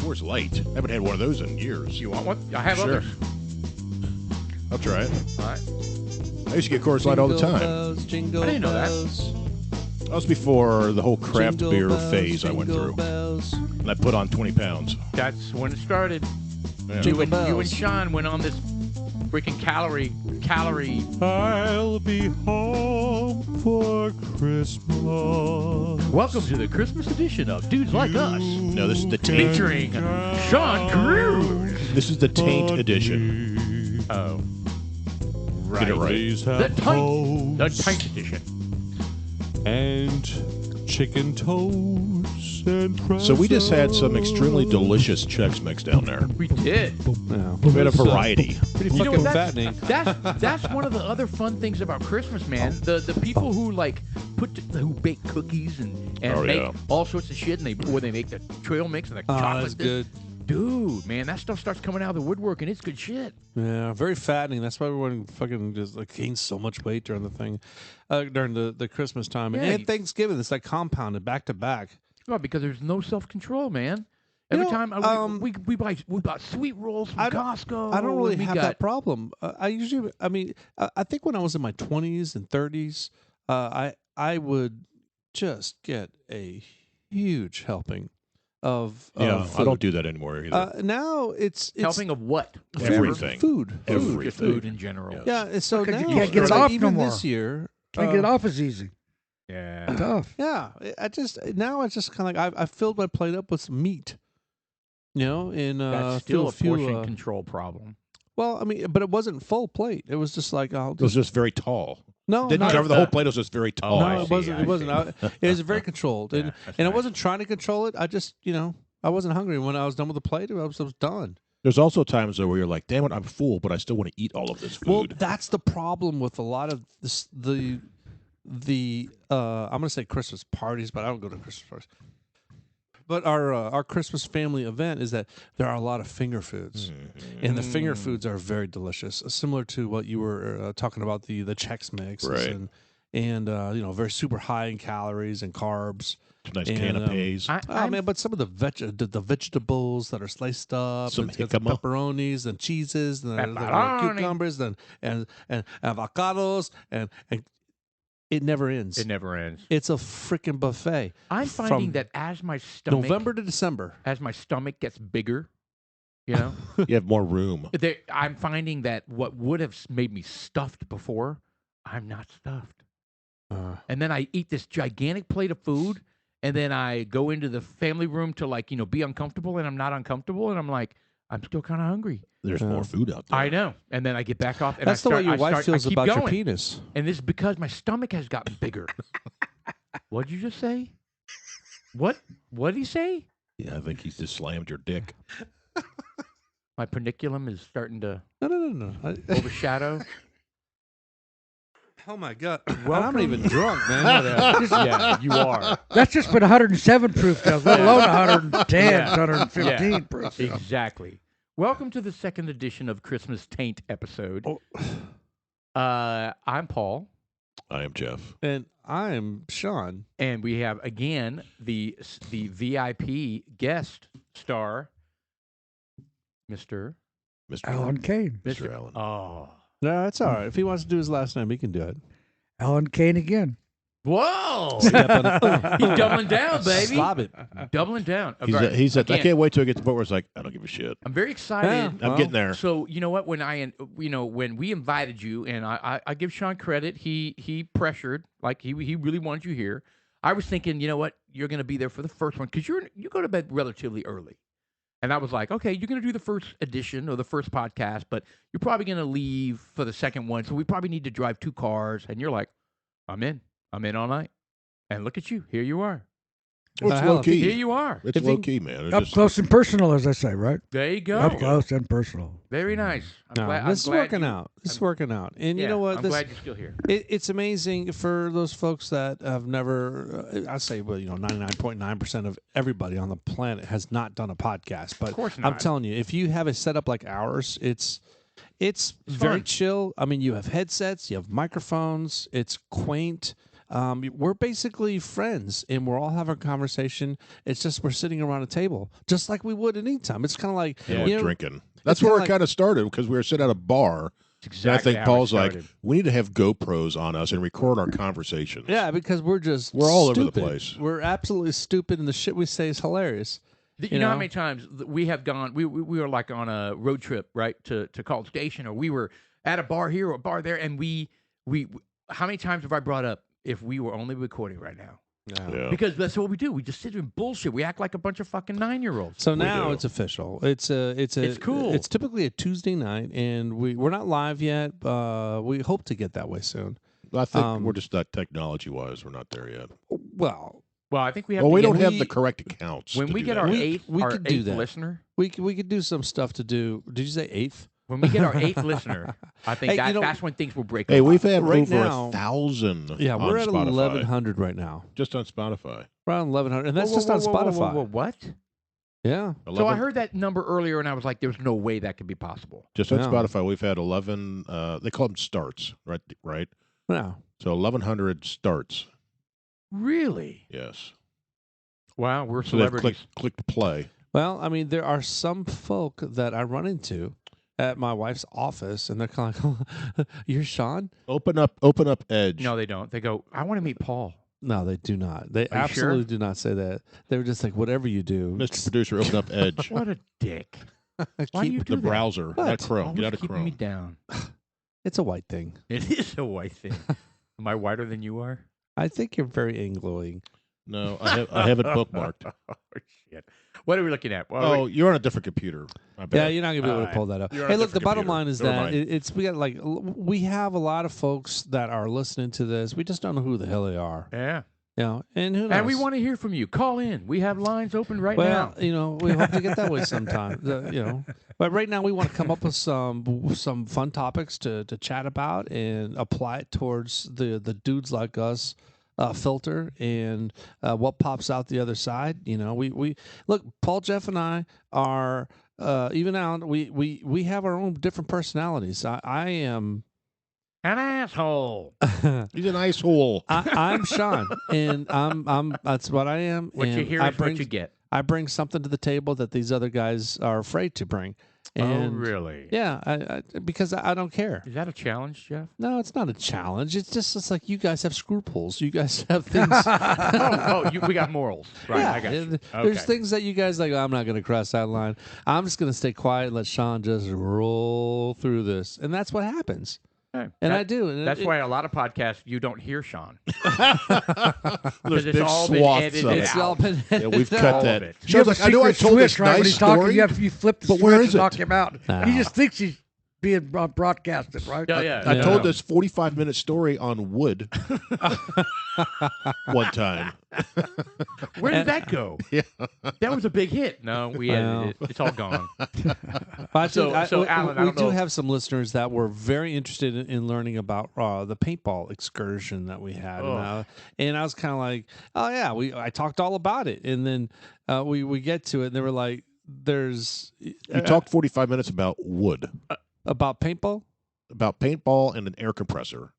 Coors Light. I haven't had one of those in years. You want one? I have Sure. others. I'll try it. All right. I used to get Coors Light all the time. Bells, jingle I didn't know that. bells, That was before the whole craft jingle beer bells, phase I went jingle through. bells. And I put on 20 pounds. That's when it started. Yeah. Jingle You and bells. Sean went on this freaking calorie. I'll be home for Christmas. Welcome to the Christmas edition of Dudes Like Us, No, this is the taint. featuring Sean Cruz. This is the taint edition. Oh, right. Get it right. Please The have taint. The toast taint edition. and chicken toast and So we just had some extremely delicious Chex Mix down there. We did. We had a variety. Pretty You know fucking what, fattening. That's one of the other fun things about Christmas, man. The people who like who bake cookies and Oh, make yeah. all sorts of shit, and they make the trail mix and the chocolate. That's good. Dude, man, that stuff starts coming out of the woodwork, and it's good shit. Yeah, very fattening. That's why everyone fucking just like gains so much weight during the thing, during the Christmas time Yeah, and you- Thanksgiving. It's like compounded back to back. Well, because there's no self-control, man. You Every know, time we buy sweet rolls from I don't- Costco. I don't really and we have got, that problem. I think when I was in my 20s and 30s, I would just get a huge helping of Yeah, food. I don't do that anymore either. Now it's helping of what? Everything. food. Everything. Just food in general. Yeah, and so Because now you can't get it's it like off no even more. this year. Can't get it off as easy. Yeah. Tough. Yeah, I just kind of like I filled my plate up with some meat. You know, and That's still a few, portion control problem. well, I mean, but it wasn't full plate. It was just like It was just very tall. no, Didn't not- cover the whole plate. It was just very tall. Oh, no, I it see, wasn't. I It wasn't. see. It was very controlled, Yeah, and that's I nice. wasn't trying to control it. I just, I wasn't hungry when I was done with the plate. I was done. There's also times though where you're like, damn it, I'm full, but I still want to eat all of this food. Well, that's the problem with a lot of this. I'm going to say Christmas parties, but I don't go to Christmas parties. But our Christmas family event is that there are a lot of finger foods, and the finger foods are very delicious, similar to what you were talking about the Chex Mix, Right. and very super high in calories and carbs. Nice and, canapes. Man, but some of the vegetables that are sliced up, Some and it's got jicama. pepperonis and cheeses and Pepperoni. cucumbers and avocados and it never ends. It never ends. It's a freaking buffet. I'm from finding that as my stomach November to December. as my stomach gets bigger, you know, You have more room. I'm finding that what would have made me stuffed before, I'm not stuffed. And then I eat this gigantic plate of food, and then I go into the family room to be uncomfortable, and I'm not uncomfortable, and I'm like, I'm still kind of hungry. There's more food out there. I know. And then I get back off, and That's the way your wife feels I keep about your going. penis. And this is because my stomach has gotten bigger. What'd you just say? What did he say? Yeah, I think he's just slammed your dick. My paniculum is starting to No. overshadow. Oh my god! I'm Welcome. not even drunk, man. Yeah, you are. That's just been 107 proof, though, let alone 110, Yeah. 115 Yeah. proof. so. Exactly. Welcome to the second edition of Christmas Taint episode. Oh. I'm Paul, I am Jeff. And I'm Sean. and we have again the VIP guest star, Mr. Mr. Alan Kane. Mr. Allen. Oh, No, that's all right. If he wants to do his last name, he can do it. Alan Kane again. whoa! Step on He's doubling down, baby. Stop it. Doubling down. He's at, I Again, can't wait till he gets to the point where it's like, I don't give a shit. I'm very excited. Yeah. I'm getting there. So you know what? When when we invited you, and I give Sean credit, he pressured, like he really wanted you here. I was thinking, you know what? You're going to be there for the first one because you go to bed relatively early, and I was like, okay, you're going to do the first edition or the first podcast, but you're probably going to leave for the second one, so we probably need to drive 2 cars. And you're like, I'm in all night, and look at you, here you are. Well, it's hell, low key. Here you are. It's If he- low key, man. It's Up just, close and personal, as I say, right? There you go. Up close and personal. Very nice. I'm No, glad, this is I'm glad working you- out. This is working out. And Yeah, you know what? I'm This, glad you're still here. it's amazing for those folks that have never, I say, 99.9% of everybody on the planet has not done a podcast. But Of course I'm not. telling you, if you have a setup like ours, it's very fun. chill. I mean, you have headsets, you have microphones. It's quaint. we're basically friends, and we're all having a conversation. It's just we're sitting around a table, just like we would at any time. It's kind of like Yeah, you we're know, drinking. That's it's where kinda it kind of started because we were sitting at a bar. It's And I exactly think how it Paul's like, started. we need to have GoPros on us and record our conversations. Yeah, because we're all over the stupid. place. We're absolutely stupid, and the shit we say is hilarious. You know how many times we have gone? We were like on a road trip, right, to College Station, or we were at a bar here or a bar there, and we how many times have I brought up if we were only recording right now? Yeah. Because that's what we do. We just sit here and bullshit. We act like a bunch of fucking 9-year-olds. So now do. it's official. It's cool. It's typically a Tuesday night, and we're not live yet. We hope to get that way soon. I think we're just not technology-wise. We're not there yet. Well, I think we have. Well, to we get, don't have the correct accounts. when to we do get that our yet. eighth, We our could do eighth that. listener. we could do some stuff to do. Did you say eighth? When we get our eighth listener, I think Hey, you know- that's when things will break. Hey, apart. we've had Right over now- 1,000. Yeah, on we're at Spotify. 1,100 right now. Just on Spotify. Around 1,100, and that's Whoa, just whoa, on whoa, whoa, Spotify. whoa, what? Yeah. So 11 I heard that number earlier, and I was like, "There's no way that could be possible." Just on Yeah. Spotify, we've had 11. They call them starts, right? Right. Yeah. So 1,100 starts. Really? Yes. Wow, we're So they've celebrities. clicked play. Well, I mean, there are some folk that I run into at my wife's office, and they're kind of like, "You're Sean?" Open up Edge. No, they don't. They go, "I want to meet Paul." No, they do not. They Are you absolutely sure? do not say that. They were just like, "Whatever you do, Mr. Producer, open up Edge. What a dick! Why do you do the that? browser, What? not Chrome. Always Get out of keeping Chrome. me down. It's a white thing." It is a white thing. Am I whiter than you are? I think you're very Angloing. No, I have it bookmarked. Oh shit! What are we looking at? What are Oh, you're on a different computer. My bad. Yeah, you're not gonna be able to Alright. pull that up. You're on Hey, a look, the different bottom computer. line is Never that mind. it's we have a lot of folks that are listening to this. We just don't know who the hell they are. yeah. You know, and who knows? And we want to hear from you. Call in. We have lines open right well, now. you know, we hope to get that way sometime. You know, but right now we want to come up with some fun topics to chat about and apply it towards the dudes like us filter and what pops out the other side. You know, we look. Paul, Jeff, and I are even out. We have our own different personalities. I am. An asshole. He's an ice hole. I'm Sean, and I'm. That's what I am. What you and hear I is bring, what you get. I bring something to the table that these other guys are afraid to bring. And oh, really? Yeah, I because I don't care. Is that a challenge, Jeff? No, it's not a challenge. It's like you guys have scruples. You guys have things. We got morals. Right, Yeah, I got you. and there's Okay. things that you guys like. I'm not going to cross that line. I'm just going to stay quiet and let Sean just roll through this, and that's what happens. Hey, And that- I do. And That's why a lot of podcasts you don't hear Sean. There's it's big all been swaths edited of it's it. all been. Yeah, we've All cut of that. it. She was like, I know I told this switch, right? When nice he's talking, story. you flip the but switch where and is it? knock him out. No. He just thinks he's being broadcasted, right? Yeah, yeah. I Yeah. told this 45-minute story on wood one time. Where did that go? Yeah. That was a big hit. No, we edited it. It's all gone. So, Alan, I we don't do know. have some listeners that were very interested in learning about the paintball excursion that we had, Oh. and I was kind of like, oh yeah, I talked all about it, and then we get to it, and they were like, there's You talked 45 minutes about wood, about paintball. about paintball and an air compressor.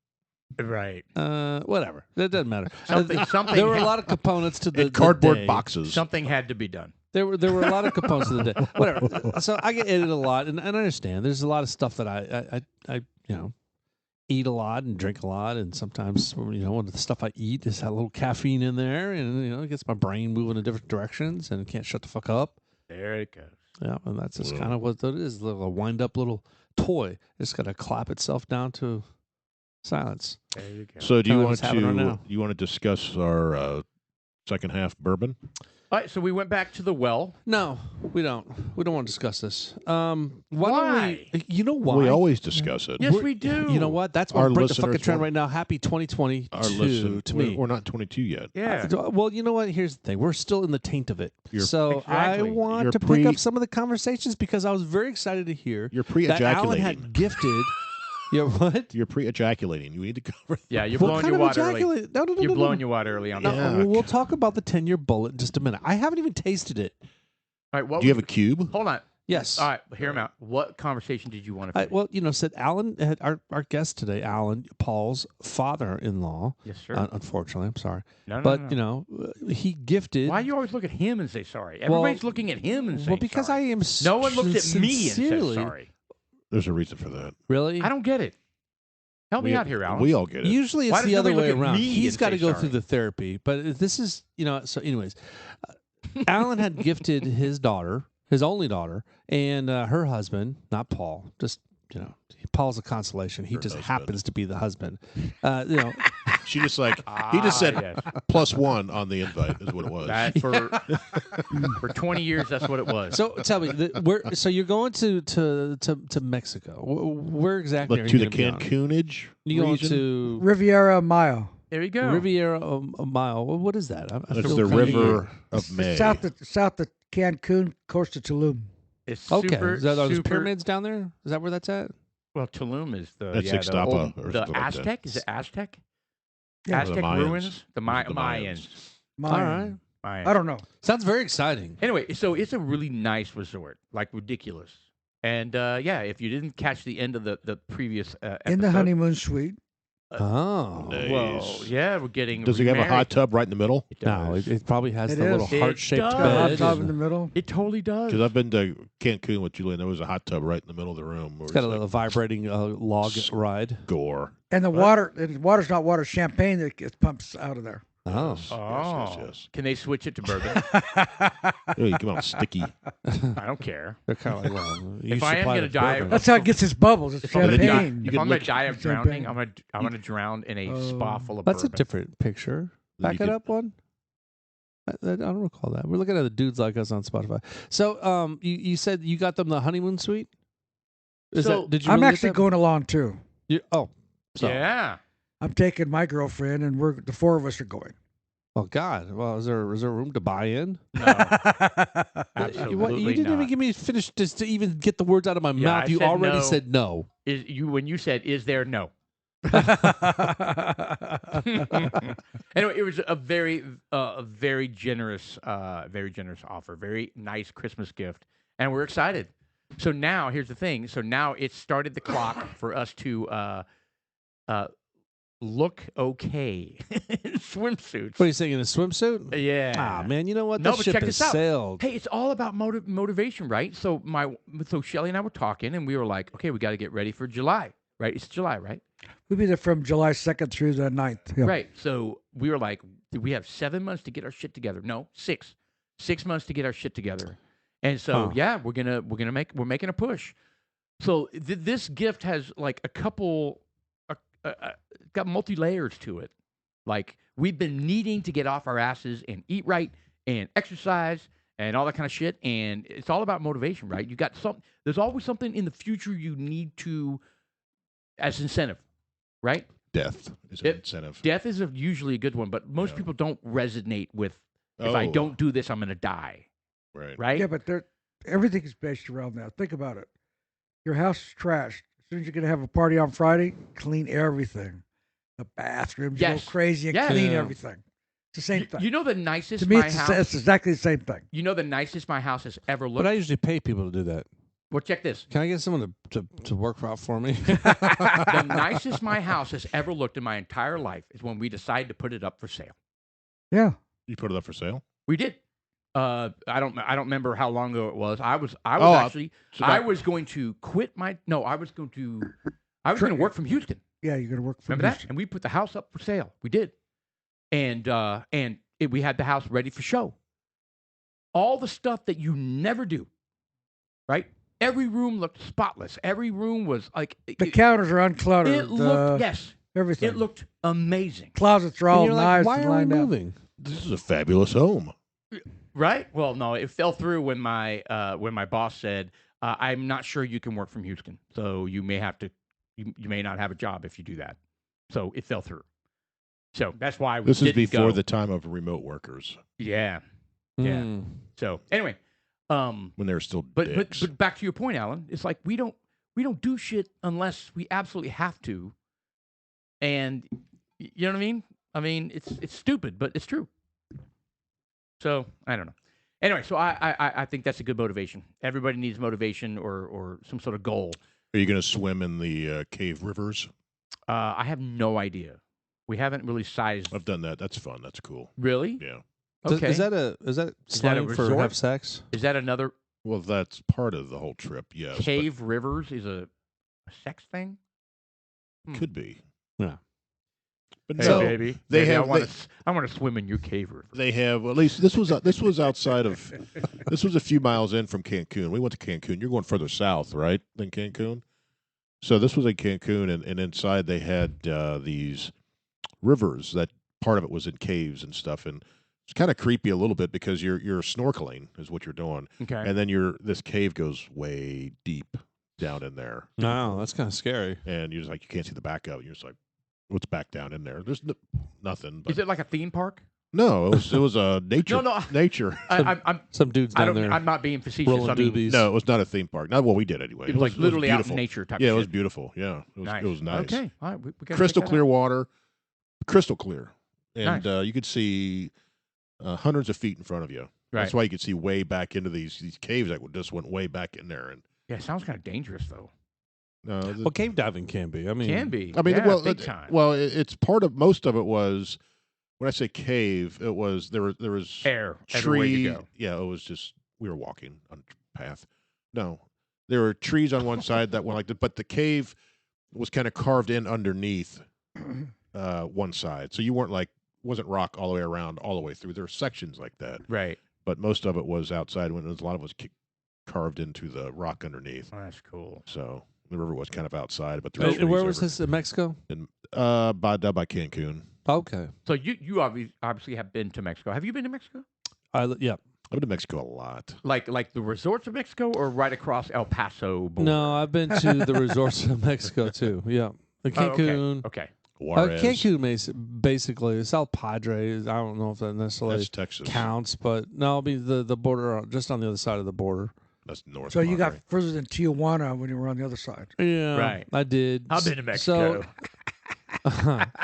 Right. Whatever, that doesn't matter. Something There were a had- lot of components to the And cardboard day. boxes. Something had to be done. There were a lot of components of the day. Whatever. So I get edited a lot, and I understand. There's a lot of stuff that I eat a lot and drink a lot, and sometimes one of the stuff I eat is a little caffeine in there, and it gets my brain moving in different directions, and can't shut the fuck up. There it goes. Yeah, and that's just Whoa. kind of what it is. A little wind up little toy. It's got to clap itself down to silence. There you go. So do you Kinda want what's happening right to now. discuss our second half bourbon? All right, so we went back to the well. No, we don't. We don't want to discuss this. Why? Why? Don't we? You know why? We always discuss it. Yes, we do. You know what? That's Our what break the fucking listeners trend want- right now. Happy 2022 Our listen, to we're, me. we're not 22 yet. Yeah. Well, you know what? Here's the thing. We're still in the taint of it. You're- So Exactly. I want You're to pick up some of the conversations because I was very excited to hear You're that Alan pre-ejaculating. had gifted. You're what? You're pre-ejaculating. You need to cover. Yeah, you're What blowing kind your of wad early. ejaculate? No, You're no. blowing your wad early on No, that. Yeah. one. we'll talk about the 10-year bullet in just a minute. I haven't even tasted it. All right, what Do you have a cube? Hold on. Yes. All right, hear him out. What conversation did you want to finish? Well, said Alan, our guest today, Alan, Paul's father-in-law. Yes, sir. Unfortunately, I'm sorry. No, But, no. he gifted. Why do you always look at him and say sorry? Everybody's looking at him and saying Well, because sorry. I am No one looks at me and says sincerely- sorry. There's a reason for that. Really? I don't get it. Help me out here, Alan. We all get it. Usually it's Why does the other nobody way look at around. me He's and got to say go sorry? through the therapy. But this is, so anyways, Alan had gifted his daughter, his only daughter, and her husband, not Paul, just, Paul's a consolation. He Her just husband. happens to be the husband. She just he just said yes. +1 on the invite is what it was. That for 20 years, that's what it was. So tell me, so you're going to Mexico. Where exactly are Like you to the gonna be on? Cancunage You going region? to Riviera Mile. there you go. Riviera a mile? What is that? I That's feel the kinda river of May. South of Cancun, coast of Tulum. It's Okay, super, are those super, pyramids down there? Is that where that's at? Well, Tulum is the That's the Ixtapa old, or the something like Aztec. that. Is it Aztec? Yeah. Aztec The Mayans. ruins. The Mayans. Mayans. Mile. All right. Mayans. I don't know. Sounds very exciting. Anyway, so it's a really nice resort, like ridiculous. And if you didn't catch the end of the previous episode, In the honeymoon suite. Oh. Nice. well, yeah, we're getting. Does it have a remarried. hot tub right in the middle? It No, does. it probably has It the little is. It heart-shaped does. Got a hot bed. tub in and the middle. It totally does. Because I've been to Cancun with Julie, and there was a hot tub right in the middle of the room. It's got a little vibrating log ride. gore. And the water's not water, champagne that gets pumps out of there. Oh. Oh, Yes. can they switch it to bourbon? Oh, you come out sticky. I don't care. They're kind of like, well, you If I am supplied gonna us die- bourbon. That's how it gets its bubbles. It's If I'm gonna die, champagne. if I'm gonna lick- die of Champagne. drowning, I'm gonna drown in a spa full of That's a bourbon. different picture. Then Back you it could- up one. I don't recall that. We're looking at the dudes like us on Spotify. So, you said you got them the honeymoon suite. Did you? I'm really get actually that? going along too. So, Yeah. I'm taking my girlfriend, and the four of us are going. Oh God. Well, is there room to buy in? No, absolutely You didn't not. even give me finish just to even get the words out of my Yeah, mouth. I You said already no. said no. When you said, "Is there no?" Anyway, it was a very generous offer, very nice Christmas gift, and we're excited. So now, here's the thing. So now it started the clock for us to look okay in swimsuits. What are you saying, in a swimsuit? Yeah. Ah, man, you know what? No, The but ship check has this out. sailed. Hey, it's all about motivation, right? So Shelly and I were talking, and we were like, okay, we got to get ready for July, right? It's July, right? We'll be there from July 2nd through the 9th. Yeah. Right. So we were like, we have 7 months to get our shit together. No, 6 months to get our shit together. And so we're making a push. So this gift has like a couple, got multi layers to it. Like we've been needing to get off our asses and eat right and exercise and all that kind of shit. And it's all about motivation, right? You got there's always something in the future you need to, as incentive, right? Death is an incentive. Death is usually a good one, but most people don't resonate with, if I Oh. don't do this, I'm going to die, Right. right? Yeah, but everything is based around that. Think about it. Your house is trashed. As soon as you're going to have a party on Friday, clean everything. The bathrooms, you Yes. go crazy and Yes. clean Yeah. everything. It's the same thing. You know the nicest to me, my it's, house. it's exactly the same thing. You know the nicest my house has ever But looked. I usually pay people to do that. Well, check this. Can I get someone to work out for me? The nicest my house has ever looked in my entire life is when we decided to put it up for sale. Yeah. You put it up for sale? We did. I don't remember how long ago it was. I was Oh, actually so I that- was going to quit my I was going to work from Houston. Yeah, you're going to work for Remember that? Houston. And we put the house up for sale. We did. And we had the house ready for show. All the stuff that you never do, right? Every room looked spotless. Every room was like The counters are uncluttered. it looked yes, Everything. it looked amazing, Closets are And all you're like, nice why and are we lined up. moving? This is a fabulous home. right? Well, no, it fell through when my boss said, "I'm not sure you can work from Houston, so you may have to, you may not have a job if you do that." So it fell through. So that's why we This is didn't before go. the time of remote workers yeah. Yeah. Hmm. So anyway, when they were still But dicks. back to your point, Alan. It's like we don't do shit unless we absolutely have to. And you know what I mean? I mean, it's stupid, but it's true. So I don't know. Anyway, so I think that's a good motivation. Everybody needs motivation or some sort of goal. Are you going to swim in the cave rivers? I have no idea. We haven't really sized. I've done that. That's fun. That's cool. Really? Yeah. Okay. Is that slang for resort? have sex? Is that another Well, that's part of the whole trip. Yes. but cave rivers is a sex thing? Could be. Yeah. But Hey, no, baby. they Baby, have. I want to swim in your cave river. They have at least this was outside of this was a few miles in from Cancun. We went to Cancun. You're going further south, right, than Cancun. So this was in Cancun, and inside they had these rivers that part of it was in caves and stuff, and it's kind of creepy a little bit because you're snorkeling is what you're doing, Okay. and then this cave goes way deep down in there, No, that's kind of scary. and you're just like you can't see the back of it. You're just like, what's back down in there? There's nothing. But Is it like a theme park? no, it was nature. No. Nature. I'm Some dudes I down don't. there I'm not being facetious. rolling I mean, doobies. No, it was not a theme park. Not what we did anyway. it was like literally out in beautiful. nature type. Yeah, of it was shit. beautiful. Yeah, it was nice. Okay. All right. We gotta Crystal check that clear out. water, crystal clear, and Nice. you could see hundreds of feet in front of you. Right. That's why you could see way back into these caves that just went way back in there. And Yeah, it sounds kind of dangerous though. Well, cave diving can be. I mean, Can be. I mean, Yeah, well, big time. it's part of most of it was when I say cave, it was there was Air everywhere you tree. go. Yeah, it was just we were walking on a path. No, there were trees on one side that went like that, but the cave was kind of carved in underneath one side, so you weren't like wasn't rock all the way around all the way through. There were sections like that, Right. but most of it was outside when a lot of it was carved into the rock underneath. Oh, that's cool. So the river was kind of outside, but there were And where trees was this in Mexico? down by Cancun. Okay, So you obviously have been to Mexico. Have you been to Mexico? yeah. I've been to Mexico a lot. Like the resorts of Mexico, or right across El Paso border? No, I've been to the resorts of Mexico too. Yeah, the Oh, okay. Cancun. Okay. Juarez, Cancun basically South Padre. I don't know if that necessarily that's Texas. counts, but no, it'll be the border just on the other side of the border. That's north. So of you got Monterrey. further than Tijuana when you were on the other side. Yeah, Right. I did. I've been to Mexico.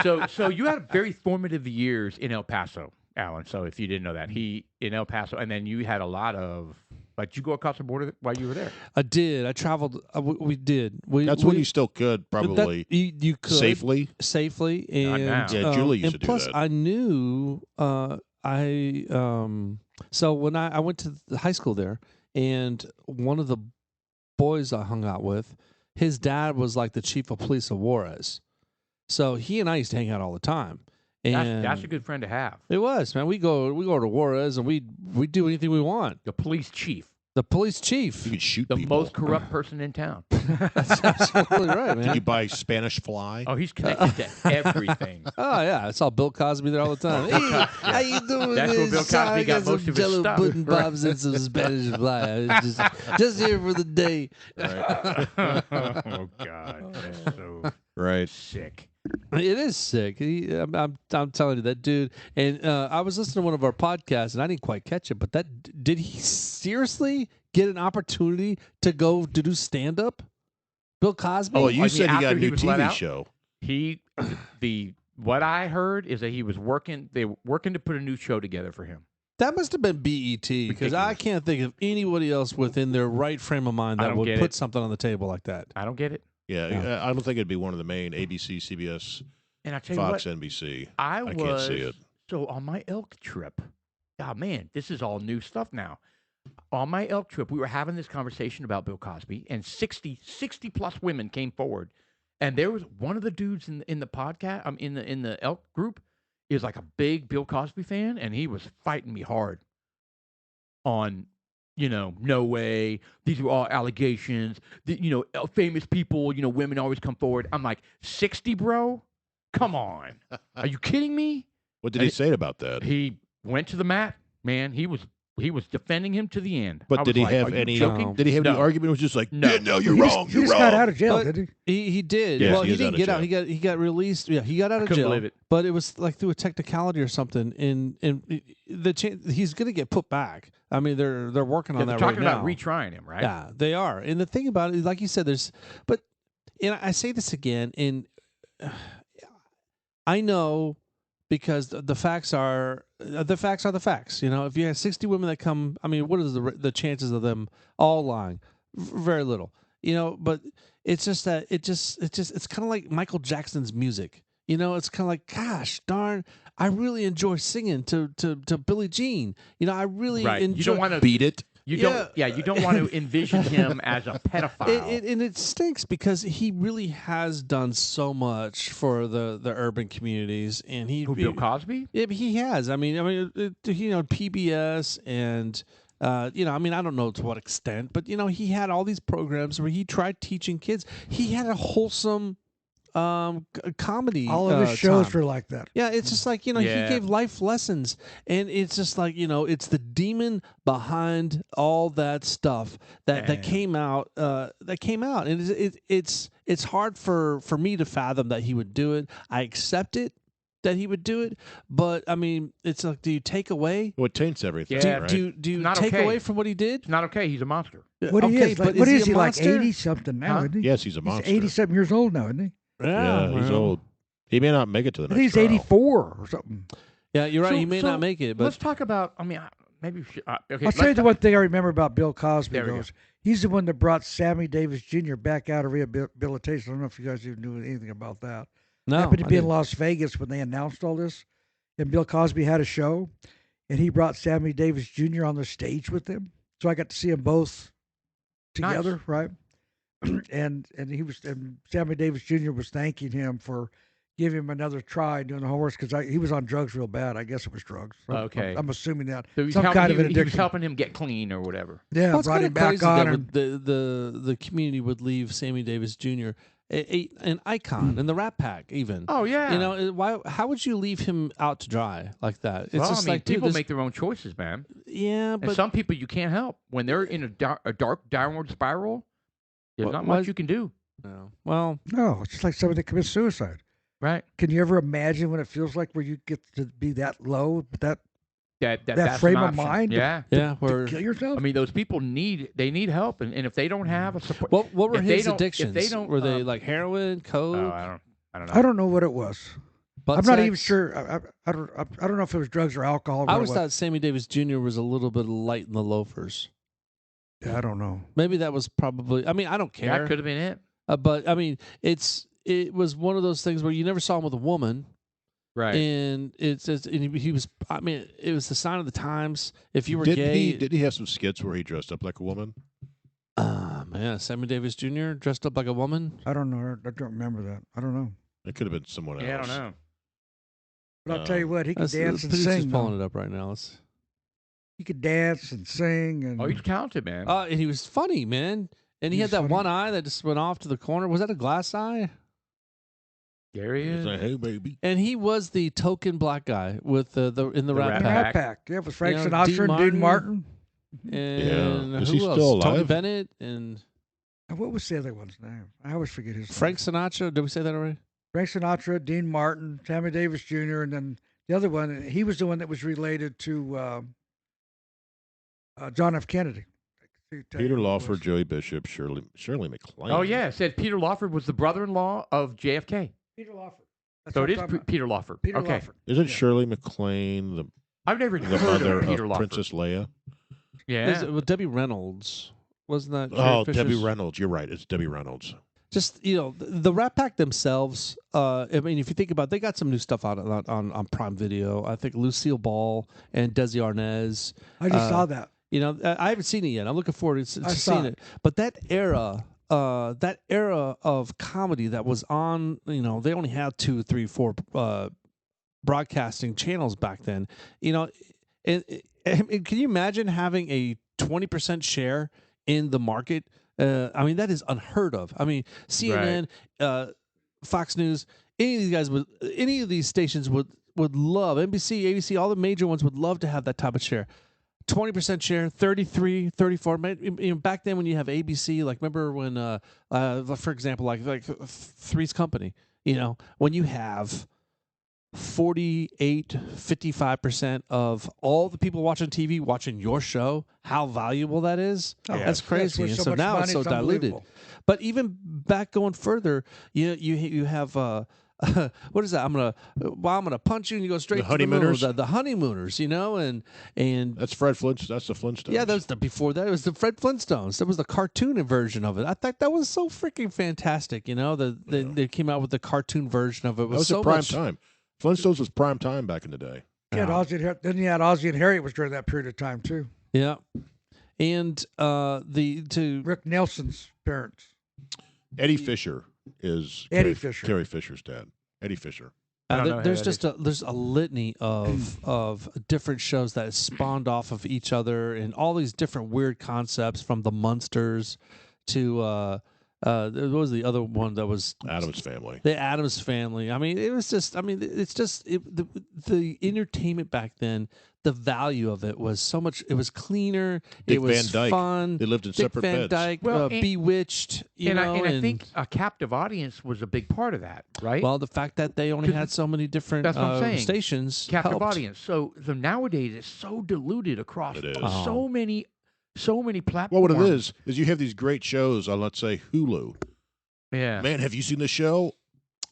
So you had very formative years in El Paso, Alan. So if you didn't know that, he in El Paso, and then you had a lot of. Like, did you go across the border while you were there? I did. I traveled. We did. That's when you still could probably you could safely. and now. Yeah, Julie used and to do plus that. I knew so when I went to the high school there, and one of the boys I hung out with, his dad was like the chief of police of Juarez, so he and I used to hang out all the time. And That's a good friend to have. it was, man. We go to Juarez and we do anything we want. The police chief, The police chief. You could shoot the people. most corrupt person in town. That's absolutely right, man. Did you buy Spanish fly? Oh, he's connected to everything. Oh yeah, I saw Bill Cosby there all the time. Hey, how you doing? That's where Bill Sorry, Cosby I got most some of his Jello stuff. pudding pops and some Spanish fly. I was just here for the day. Oh God, that's so Right. sick. It is sick. I'm telling you that dude. And I was listening to one of our podcasts, and I didn't quite catch it. But did he seriously get an opportunity to go to do stand up? Bill Cosby. Oh, you Like, said he got after a he new was let TV out? show. What I heard is that he was working. They were working to put a new show together for him. That must have been BET because I Ridiculous. can't think of anybody else within their right frame of mind I that don't would get put it. something on the table like that. I don't get it. Yeah, Yeah. I don't think it'd be one of the main ABC, CBS, And I tell you Fox, what, NBC. I can't see it. So on my elk trip. Oh man, this is all new stuff now. On my elk trip, we were having this conversation about Bill Cosby, and 60 plus women came forward, and there was one of the dudes in the podcast. In the elk group is like a big Bill Cosby fan, and he was fighting me hard on. No way. These were all allegations. Famous people, women always come forward. I'm like, 60, bro? Come on. Are you kidding me? What did he say about that? He went to the mat, man. He was defending him to the end. But I did was he like, have "Are you any? joking?" Did he have any No. argument? It was just like, No. yeah, no, you're He wrong. just, You're he just wrong. got out of jail, But- didn't He did. Yes, well, he he is didn't out of get out. jail. He got released. Yeah, he got out I of couldn't jail. believe it. But it was like through a technicality or something. And he's going to get put back. I mean, they're working Yeah, on they're that right talking now. about retrying him, right? Yeah, they are. And the thing about it, like you said, and I say this again, and I know because the facts are the facts. You know, if you have 60 women that come, I mean, what is the chances of them all lying? Very little. You know, but it's just that it's kind of like Michael Jackson's music. You know, it's kind of like, gosh darn, I really enjoy singing to Billie Jean. You know, I really enjoy. You don't want to Beat it. You don't. Yeah, you don't want to envision him as a pedophile. And it stinks because he really has done so much for the urban communities, and Bill Cosby? Yeah, but he has. I mean, you know, PBS and. You know, I mean, I don't know to what extent, but you know, he had all these programs where he tried teaching kids. He had a wholesome comedy. All of his shows time. were like that. Yeah, it's just like, you know, he gave life lessons, and it's just like, you know, it's the demon behind all that stuff that came out. And it's hard for me to fathom that he would do it. I accept it. That he would do it, but I mean, it's like, do you take away? Well, it taints everything. Yeah. Right? Do you Not take okay. away from what he did? It's not okay. He's a monster. What he Okay, is? but What is is he he a like? monster? 80-something now, Huh? isn't he? Yes, he's a monster. He's 87 years old now, isn't he? Yeah, he's well, old. He may not make it to the I next think he's trial. 84 or something. Yeah, you're right. So- he may so not make it, but let's talk about. I mean, maybe. Okay. I'll let's tell you the talk- one thing I remember about Bill Cosby. There we go. Goes, he's the one that brought Sammy Davis Jr. back out of rehabilitation. I don't know if you guys even knew anything about that. no, I happened to I be in didn't. Las Vegas when they announced all this, and Bill Cosby had a show, and he brought Sammy Davis Jr. on the stage with him. So I got to see them both together, right? and Sammy Davis Jr. was thanking him for giving him another try doing the horse because he was on drugs real bad. I guess it was drugs. Okay. I'm assuming that So he's some helping, kind of an he was addiction. helping him get clean or whatever. Yeah, Well, it's brought kinda him back crazy on. that And, the community would leave Sammy Davis Jr. An icon in the Rat Pack, even. Oh yeah. You know, why? How would you leave him out to dry like that? It's well, just I mean, like, dude, people this- make their own choices, man. yeah, And but some people you can't help when they're in a dark downward spiral. There's What- not what- much you can do, no. Well, no, it's just like somebody that commits suicide. right? Can you ever imagine what it feels like where you get to be that low, but that That's frame an of option. mind? Yeah. yeah, to we're. kill yourself? I mean, those people need help, and if they don't have a support, What were if they his don't- if addictions? they don't, Were they like heroin, coke, oh, I don't know. I don't know what it was. butt I'm not even sex? sure. I don't know if it was drugs or alcohol. I what always it was. thought Sammy Davis Jr. was a little bit light in the loafers. Yeah, I don't know. Maybe that was probably. I mean, I don't care. That could have been it. But I mean, it was one of those things where you never saw him with a woman, Right. and he was. I mean, it was the sign of the times. If you were Didn't gay, he have some skits where he dressed up like a woman? man, Sammy Davis Jr. dressed up like a woman. I don't know. I don't remember that. I don't know. It could have been someone else. Yeah, I don't know. But I'll tell you what, he could That's, dance the and producer's sing. pulling though. it up right now. Let's, He could dance and sing. And Oh, he's talented, man. and he was funny, man. And he He's had that funny. one eye that just went off to the corner. Was that a glass eye? There he He's is. like, hey, baby. And he was the token black guy with the in the Rat Rat Pack. Rat Pack. Yeah, with Frank You know, Sinatra and Dean Martin. And Yeah. Is who he else? still Tony alive? Bennett and And what was the other one's name? I always forget his Frank name. Sinatra. Did we say that already? Frank Sinatra, Dean Martin, Sammy Davis Jr., and then the other one. He was the one that was related to John F. Kennedy. Peter Lawford, Joey Bishop, Shirley MacLaine. Oh yeah, it said Peter Lawford was the brother-in-law of JFK. Peter Lawford. That's So what it I'm is talking about. Peter Lawford. Peter okay. Lawford. Isn't Yeah. Shirley MacLaine the I've never the heard mother of Peter of Lawford. Princess Leia? Yeah. Well, Debbie Reynolds wasn't that? Oh, Carrie Debbie Fisher's- Reynolds. You're right. It's Debbie Reynolds. Just the Rat Pack themselves. I mean, if you think about, it, they got some new stuff out on Prime Video. I think Lucille Ball and Desi Arnaz. I just saw that. You know, I haven't seen it yet. I'm looking forward to I saw seeing it. it. But that era of comedy that was on, you know, they only had 2, 3, 4 broadcasting channels back then. You know, can you imagine having a 20% share in the market? I mean, that is unheard of. I mean, CNN, Fox News, any of these stations would love, NBC, ABC, all the major ones would love to have that type of share. 20% share, 33, 34. You know, back then when you have ABC, like remember when, for example, like Three's Company, you know, when you have 55% of all the people watching TV watching your show, how valuable that is. Oh, That's crazy. worth And so so much now money, it's so it's diluted. unbelievable. But even back going further, you have what is that? I'm gonna punch you and you go straight The to the moon. Honeymooners? The Honeymooners, and That's Fred Flintstone. That's the Flintstones. yeah, that was before that. It was the Fred Flintstones. That was the cartoon version of it. I thought that was so freaking fantastic. They came out with the cartoon version of it. It that was so at prime much, time. Flintstones was prime time back in the day. Yeah, then you had Ozzie and Harriet was during that period of time too. Yeah, and Rick Nelson's parents. Eddie Fisher is Eddie Fisher. Carrie Fisher's dad. Eddie Fisher. I don't know who there's that there's a litany of different shows that spawned off of each other and all these different weird concepts from the Munsters to what was the other one that was Addams Family. The Addams Family. I mean, it was just. I mean, it's just the entertainment back then. The value of it was so much. It was cleaner. Dick it was Van Dyke. fun. They lived in Dick separate Van beds. Dyke, Well, Bewitched. I think a captive audience was a big part of that, right? Well, the fact that they only had so many different That's what I'm saying. stations Captive helped. audience. So nowadays it's so diluted across It is. so many platforms. Well, what it is you have these great shows on, let's say, Hulu. Yeah. Man, have you seen the show?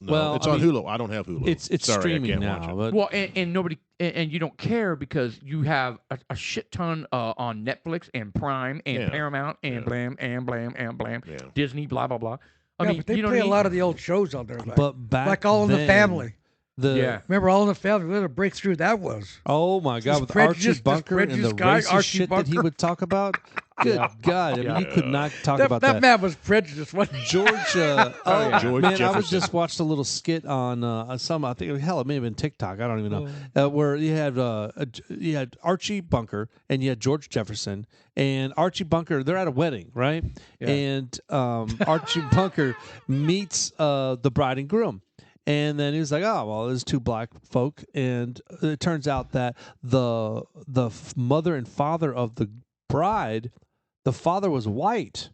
No, Well, it's I on mean, Hulu. I don't have Hulu. It's Sorry, I streaming can't watch now. it. But Well, and nobody and you don't care because you have a shit ton on Netflix and Prime and Yeah. Paramount and Yeah. blam and blam and blam, Yeah. Disney, blah blah blah. I Yeah, mean, but they you know play what I a mean? lot of the old shows on there, back like All in the then, Family. Yeah. Remember All in the Family? What a breakthrough that was. Oh my God, This with Archie prejudiced- Bunker and the prejudiced guy, racist Archie shit that he Bunker. would talk about. Good God, I mean, you could not talk about that. man was prejudiced, wasn't he? George, yeah. George man, I was Jefferson. just watched a little skit on I think hell, it may have been TikTok. I don't even know where you had Archie Bunker and you had George Jefferson and Archie Bunker. They're at a wedding, right? Yeah. And Archie Bunker meets the bride and groom. And then he was like, "Oh, well, there's two black folk," and it turns out that the mother and father of the bride, the father was white.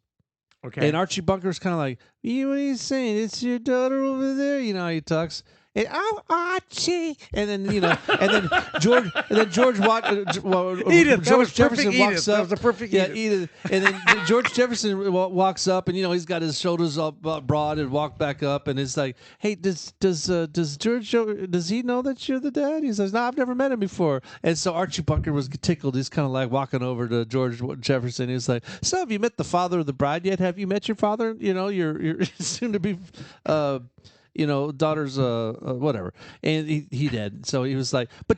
Okay. And Archie Bunker's kind of like, what are you saying? It's your daughter over there. You know how he talks. And I'm Archie. And then, and then George Edith. That George was Jefferson perfect walks Edith. That up. was the perfect Yeah, Edith. Edith. And then George Jefferson walks up, and he's got his shoulders up broad and walk back up, and it's like, hey, does George does he know that you're the dad? He says, no, I've never met him before. And so Archie Bunker was tickled. He's kind of like walking over to George Jefferson. He's like, so have you met the father of the bride yet? Have you met your father? You're soon to be. Daughter's whatever, and he did. So he was like, but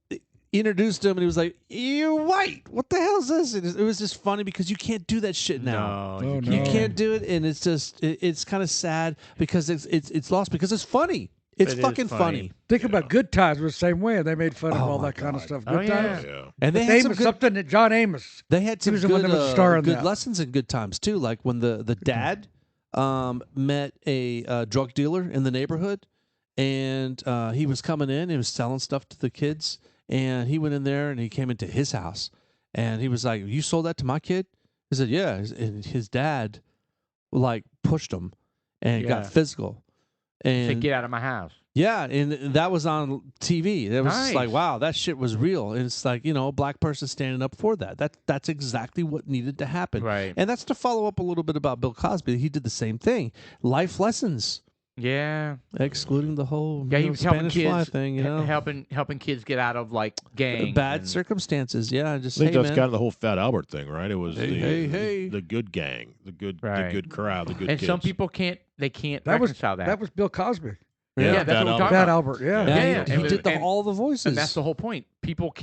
he introduced him, and he was like, "You're white. What the hell is this?" And it was just funny because you can't do that shit now. No, You can't do it, and it's just it's kind of sad because it's lost because it's funny. It's It is fucking funny. funny. Think about Good Times was the same way. They made fun of all my that kind of God. stuff. Oh, Good yeah. Times. Yeah. And they His had name some was good. something that John Amos. They had some was the one good, that was starring good that. lessons and good times too. Like when the dad met a drug dealer in the neighborhood, and he was coming in. He was selling stuff to the kids, and he went in there and he came into his house, and he was like, "You sold that to my kid?" He said, "Yeah." And his dad, like, pushed him and Yeah. got physical. And Say, get out of my house. yeah, and that was on TV. It was just like, Nice. wow, that shit was real. And it's like, a black person standing up for that. That's exactly what needed to happen. Right. And that's to follow up a little bit about Bill Cosby. He did the same thing. Life lessons, Yeah. excluding the whole Yeah, he was helping Spanish fly kids, thing, helping kids get out of like gangs. bad and- circumstances. Yeah, just I think hey, that's man. kind of the whole Fat Albert thing, right? It was Hey. the good gang, the good Right. crowd, the good And kids. some people can't That was reconcile that. That was Bill Cosby. Yeah, that's what we're talking Fat about. Albert. Yeah. Yeah, Yeah, he and- did and- all the voices. And that's the whole point. People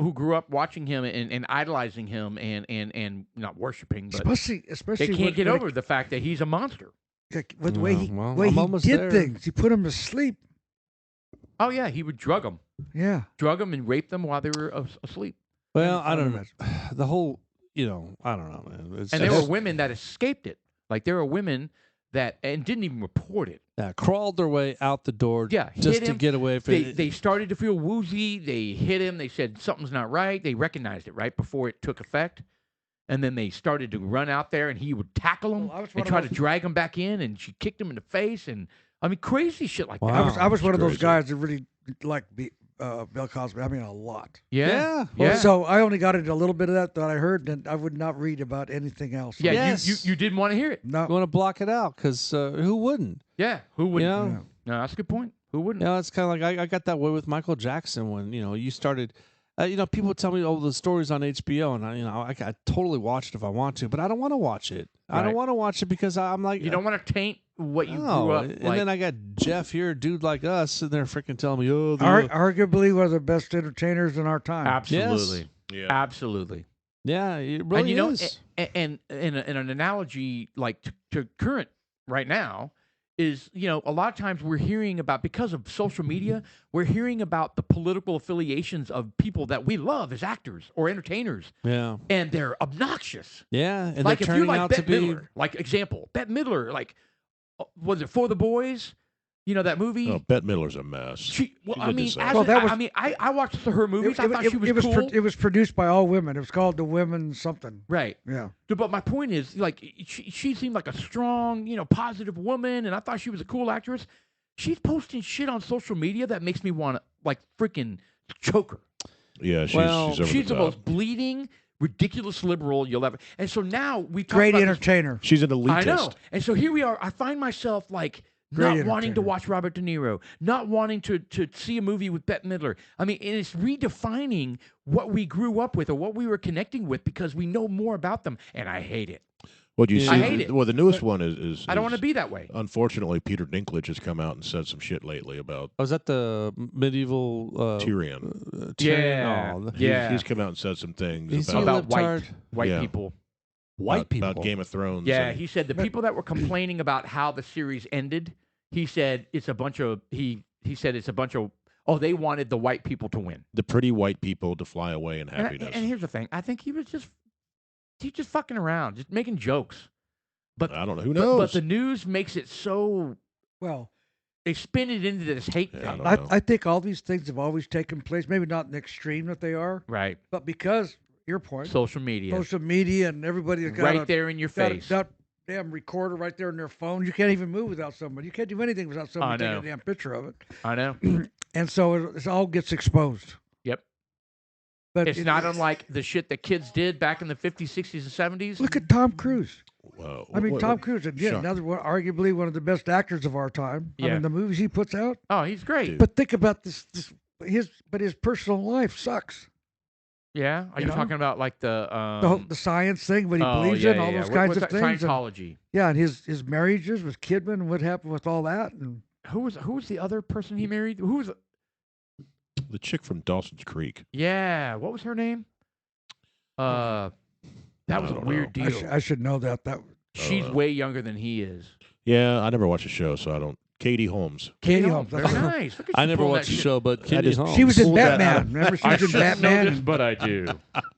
who grew up watching him and idolizing him and not worshiping, but Especially they can't when- get when over the fact that he's a monster. with the way he Well, way I'm he almost did there. things. He put him to sleep. Oh yeah, he would drug them and rape them while they were asleep. well, I don't know. Imagine. The whole, I don't know, man. It's And there just- were women that escaped it. Like there were women that and didn't even report it. crawled their way out the door Yeah, just hit to him. get away from it. They started to feel woozy. They hit him. They said something's not right. They recognized it right before it took effect. And then they started to run out there, and he would tackle them Well, I was and one of try those- to drag them back in, and she kicked him in the face. And I mean, crazy shit like Wow. that. I was one of those crazy. guys that really liked Bill Cosby. I mean, a lot. Yeah, Yeah. yeah. So I only got into a little bit of that I heard, and I would not read about anything else. Yeah, Yes. you didn't want to hear it. No. You want to block it out because who wouldn't? Yeah, who would? You Yeah. know? Yeah. No, that's a good point. Who wouldn't? Yeah, it's kind of like I got that way with Michael Jackson when you started. People would tell me the stories on HBO, and I totally watch it if I want to, but I don't want to watch it. I Right. don't want to watch it because I'm like, You don't want to taint what you no. grew up And like. then I got Jeff here, a dude like us, sitting there freaking telling me, Arguably one of the best entertainers in our time. Absolutely. Yeah. Absolutely. yeah, it really and is. and in an analogy like to current right now is a lot of times we're hearing about, because of social media, we're hearing about the political affiliations of people that we love as actors or entertainers, Yeah, and they're obnoxious. yeah, and Like they're if you turning like out Bette to be. Midler, like example, Bette Midler, like was it For the Boys? That movie. Oh, Bette Midler's a mess. She's a as disaster. Well, that was- I watched her movies. I thought she was cool. It was produced by all women. It was called The Women something. Right. Yeah. But my point is, like, she seemed like a strong, positive woman, and I thought she was a cool actress. She's posting shit on social media that makes me want to, like, freaking choke her. Yeah, she's Well, over She's the the top. most bleeding, ridiculous liberal you'll ever. And so now we talk Great about this- entertainer. She's an elitist. I know. And so here we are. I find myself like Great not wanting to entertainer. watch Robert De Niro, not wanting to see a movie with Bette Midler. I mean, and it's redefining what we grew up with or what we were connecting with because we know more about them, and I hate it. Well, do you Yeah. see? I hate it. Well, the newest one is I don't want to be that way. Unfortunately, Peter Dinklage has come out and said some shit lately about Was that the medieval Tyrion. Yeah. Oh, He's come out and said some things He's about, a About white libtard. white Yeah. people. White people. about Game of Thrones. Yeah, and- he said the people that were complaining about how the series ended, he said it's a bunch of they wanted the white people to win. the pretty white people to fly away in happiness. And here's the thing, I think he's just fucking around, just making jokes. But I don't know. Who knows? But the news makes it so Well, they spin it into this hate Yeah, I thing. don't know. I think all these things have always taken place. Maybe not in the extreme that they are, Right. but because your point, Social media. social media and everybody's got Right a, there in your got a- face. that damn recorder right there in their phone. You can't even move without somebody. You can't do anything without somebody taking know. a damn picture of it. I know. And so it all gets exposed. Yep. But It's not unlike the shit that kids did back in the 50s, 60s, and 70s. Look at Tom Cruise. Whoa. I mean, What- Tom what- Cruise, again, Sean. another one, arguably one of the best actors of our time. I Yeah. mean, the movies he puts out. Oh, he's great. Dude. But think about his personal life sucks. Yeah. Are you, You know? talking about like the The science thing, what he oh, believes yeah, in, all yeah, those yeah. kinds What's of that? things. And, Scientology. yeah, and his marriages with Kidman, what happened with all that, and Who was the other person he married? Who was? The chick from Dawson's Creek. Yeah. What was her name? That was a don't weird know. deal. I should know that. That She's way younger than he is. Yeah, I never watched the show, so I don't. Katie Holmes. Katie Oh, Holmes. very that's- nice. Look at I you never pulling watched that the shit. show, but Kitty just- Holmes. She was in Pull that Batman. out. Remember, she I was in shouldn't know Batman. this, and but I do.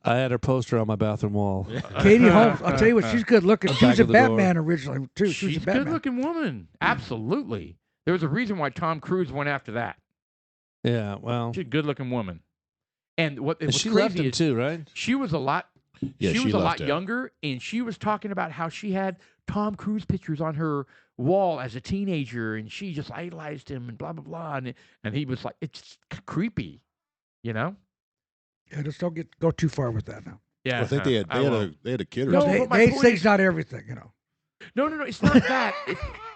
I had her poster on my bathroom wall. Katie Holmes. I'll tell you what, she's good looking. She Back was in of the door. Batman originally too. She was She's in a Batman. good-looking woman. Absolutely. There was a reason why Tom Cruise went after that. Yeah, well, She's a good-looking woman. And and what's she crazy left him is too, right? she was a lot. Yeah, she was she a lot left him. younger, and she was talking about how she had Tom Cruise pictures on her wall as a teenager, and she just idolized him and blah blah blah, and he was like, it's creepy, you know? Yeah, just don't go too far with that now. Yeah, I think they had a kid or No, two. but my Age point thing's is- not everything, you know. No, it's not that.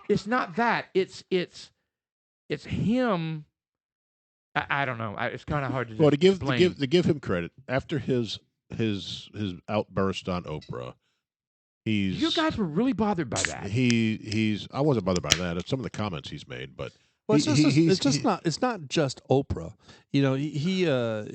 It's not that. It's him. I don't know. It's kind of hard to Well, to explain. give him credit after his outburst on Oprah, You guys were really bothered by that. he's I wasn't bothered by that. It's some of the comments he's made, but Well, he's not just Oprah. You know, he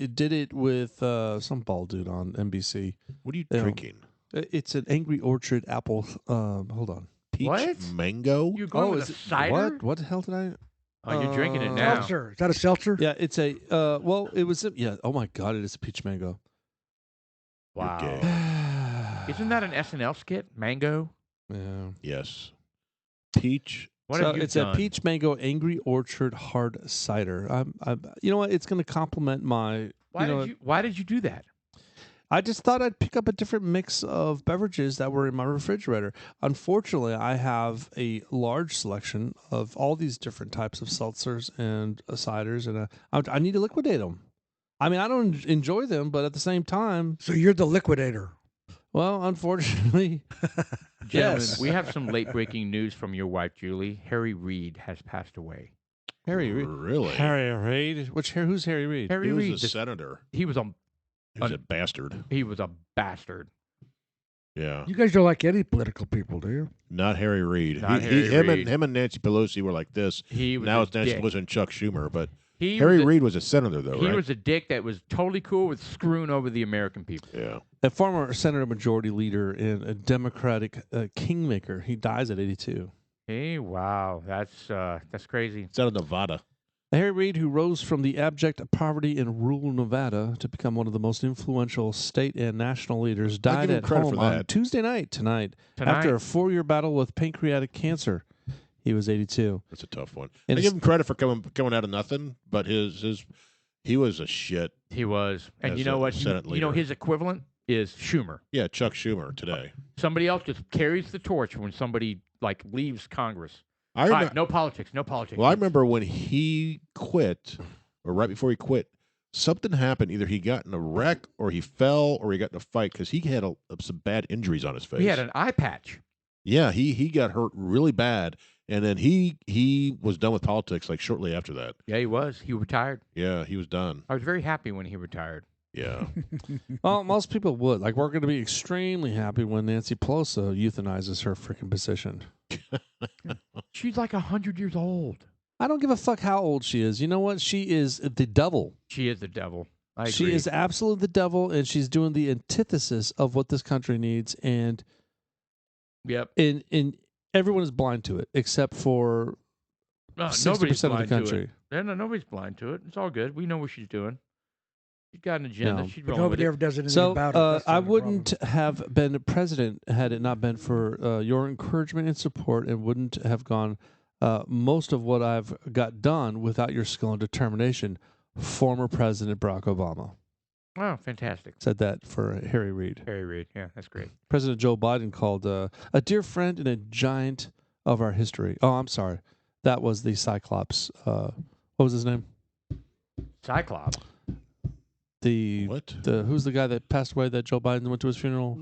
did it with some bald dude on NBC. what are you Yeah. drinking? It's an Angry Orchard apple. Hold on. Peach What? mango? You're going with is a it cider? what? What the hell did I? Oh, you're drinking it now. Seltzer. Is that a seltzer? Yeah, it's a. Well, it was. Yeah. Oh my God, it is a peach mango. Wow. gay. Isn't that an SNL skit? Mango? Yeah. Yes. Peach. What So have you it's done? a peach mango Angry Orchard hard cider. You know what? It's going to complement my. Why did you do that? I just thought I'd pick up a different mix of beverages that were in my refrigerator. Unfortunately, I have a large selection of all these different types of seltzers and ciders, and I need to liquidate them. I mean, I don't enjoy them, but at the same time, So you're the liquidator. well, unfortunately, Gentlemen, yes. we have some late breaking news from your wife, Julie. Harry Reid has passed away. Harry Reid. Really? Harry Reid. Who's Harry Reid? Harry He was Reid. a senator. He was a He was a bastard. he was a bastard. Yeah. You guys don't like any political people, do you? Not Harry Reid. Not Harry Reid. Him and Nancy Pelosi were like this. He was Now a it's Nancy dick. Pelosi and Chuck Schumer, but He Harry was a- Reid was a senator, though, He right? was a dick that was totally cool with screwing over the American people. Yeah. A former Senate Majority Leader and a Democratic kingmaker. He dies at 82. Hey, wow, that's crazy. It's out of Nevada. Harry Reid, who rose from the abject poverty in rural Nevada to become one of the most influential state and national leaders, died give him at credit home for on that. Tuesday night tonight after a 4-year battle with pancreatic cancer. He was 82. That's a tough one. And I it's- give him credit for coming out of nothing, but he was a shit. He was, and As you know a what? Senate You know leader. his equivalent is Schumer. Yeah, Chuck Schumer today. Somebody else just carries the torch when somebody like leaves Congress. I All remember. right, no politics, no politics. Well, I remember when he quit, or right before he quit, something happened. Either he got in a wreck, or he fell, or he got in a fight because he had some bad injuries on his face. He had an eye patch. Yeah, he got hurt really bad, and then he was done with politics like shortly after that. Yeah, he was. He retired. Yeah, he was done. I was very happy when he retired. Yeah, Well, most people would. Like, we're going to be extremely happy when Nancy Pelosi euthanizes her freaking position. She's like 100 years old. I don't give a fuck how old she is. You know what? She is the devil. She is the devil. I agree. She is absolutely the devil, and she's doing the antithesis of what this country needs. And Yep. in everyone is blind to it, except for No, 60% nobody's of the blind to it. country. Yeah, no, nobody's blind to it. It's all good. We know what she's doing. She's got an agenda. No. She's But rolling with nobody it. ever does anything So about it. That's the I only wouldn't problem. have been president had it not been for your encouragement and support, and wouldn't have gone most of what I've got done without your skill and determination. Former President Barack Obama Oh, fantastic. said that for Harry Reid. Harry Reid. Yeah, that's great. President Joe Biden called a dear friend and a giant of our history. Oh, I'm sorry. That was the Cyclops. What was his name? Cyclops. what? Who's the guy that passed away that Joe Biden went to his funeral?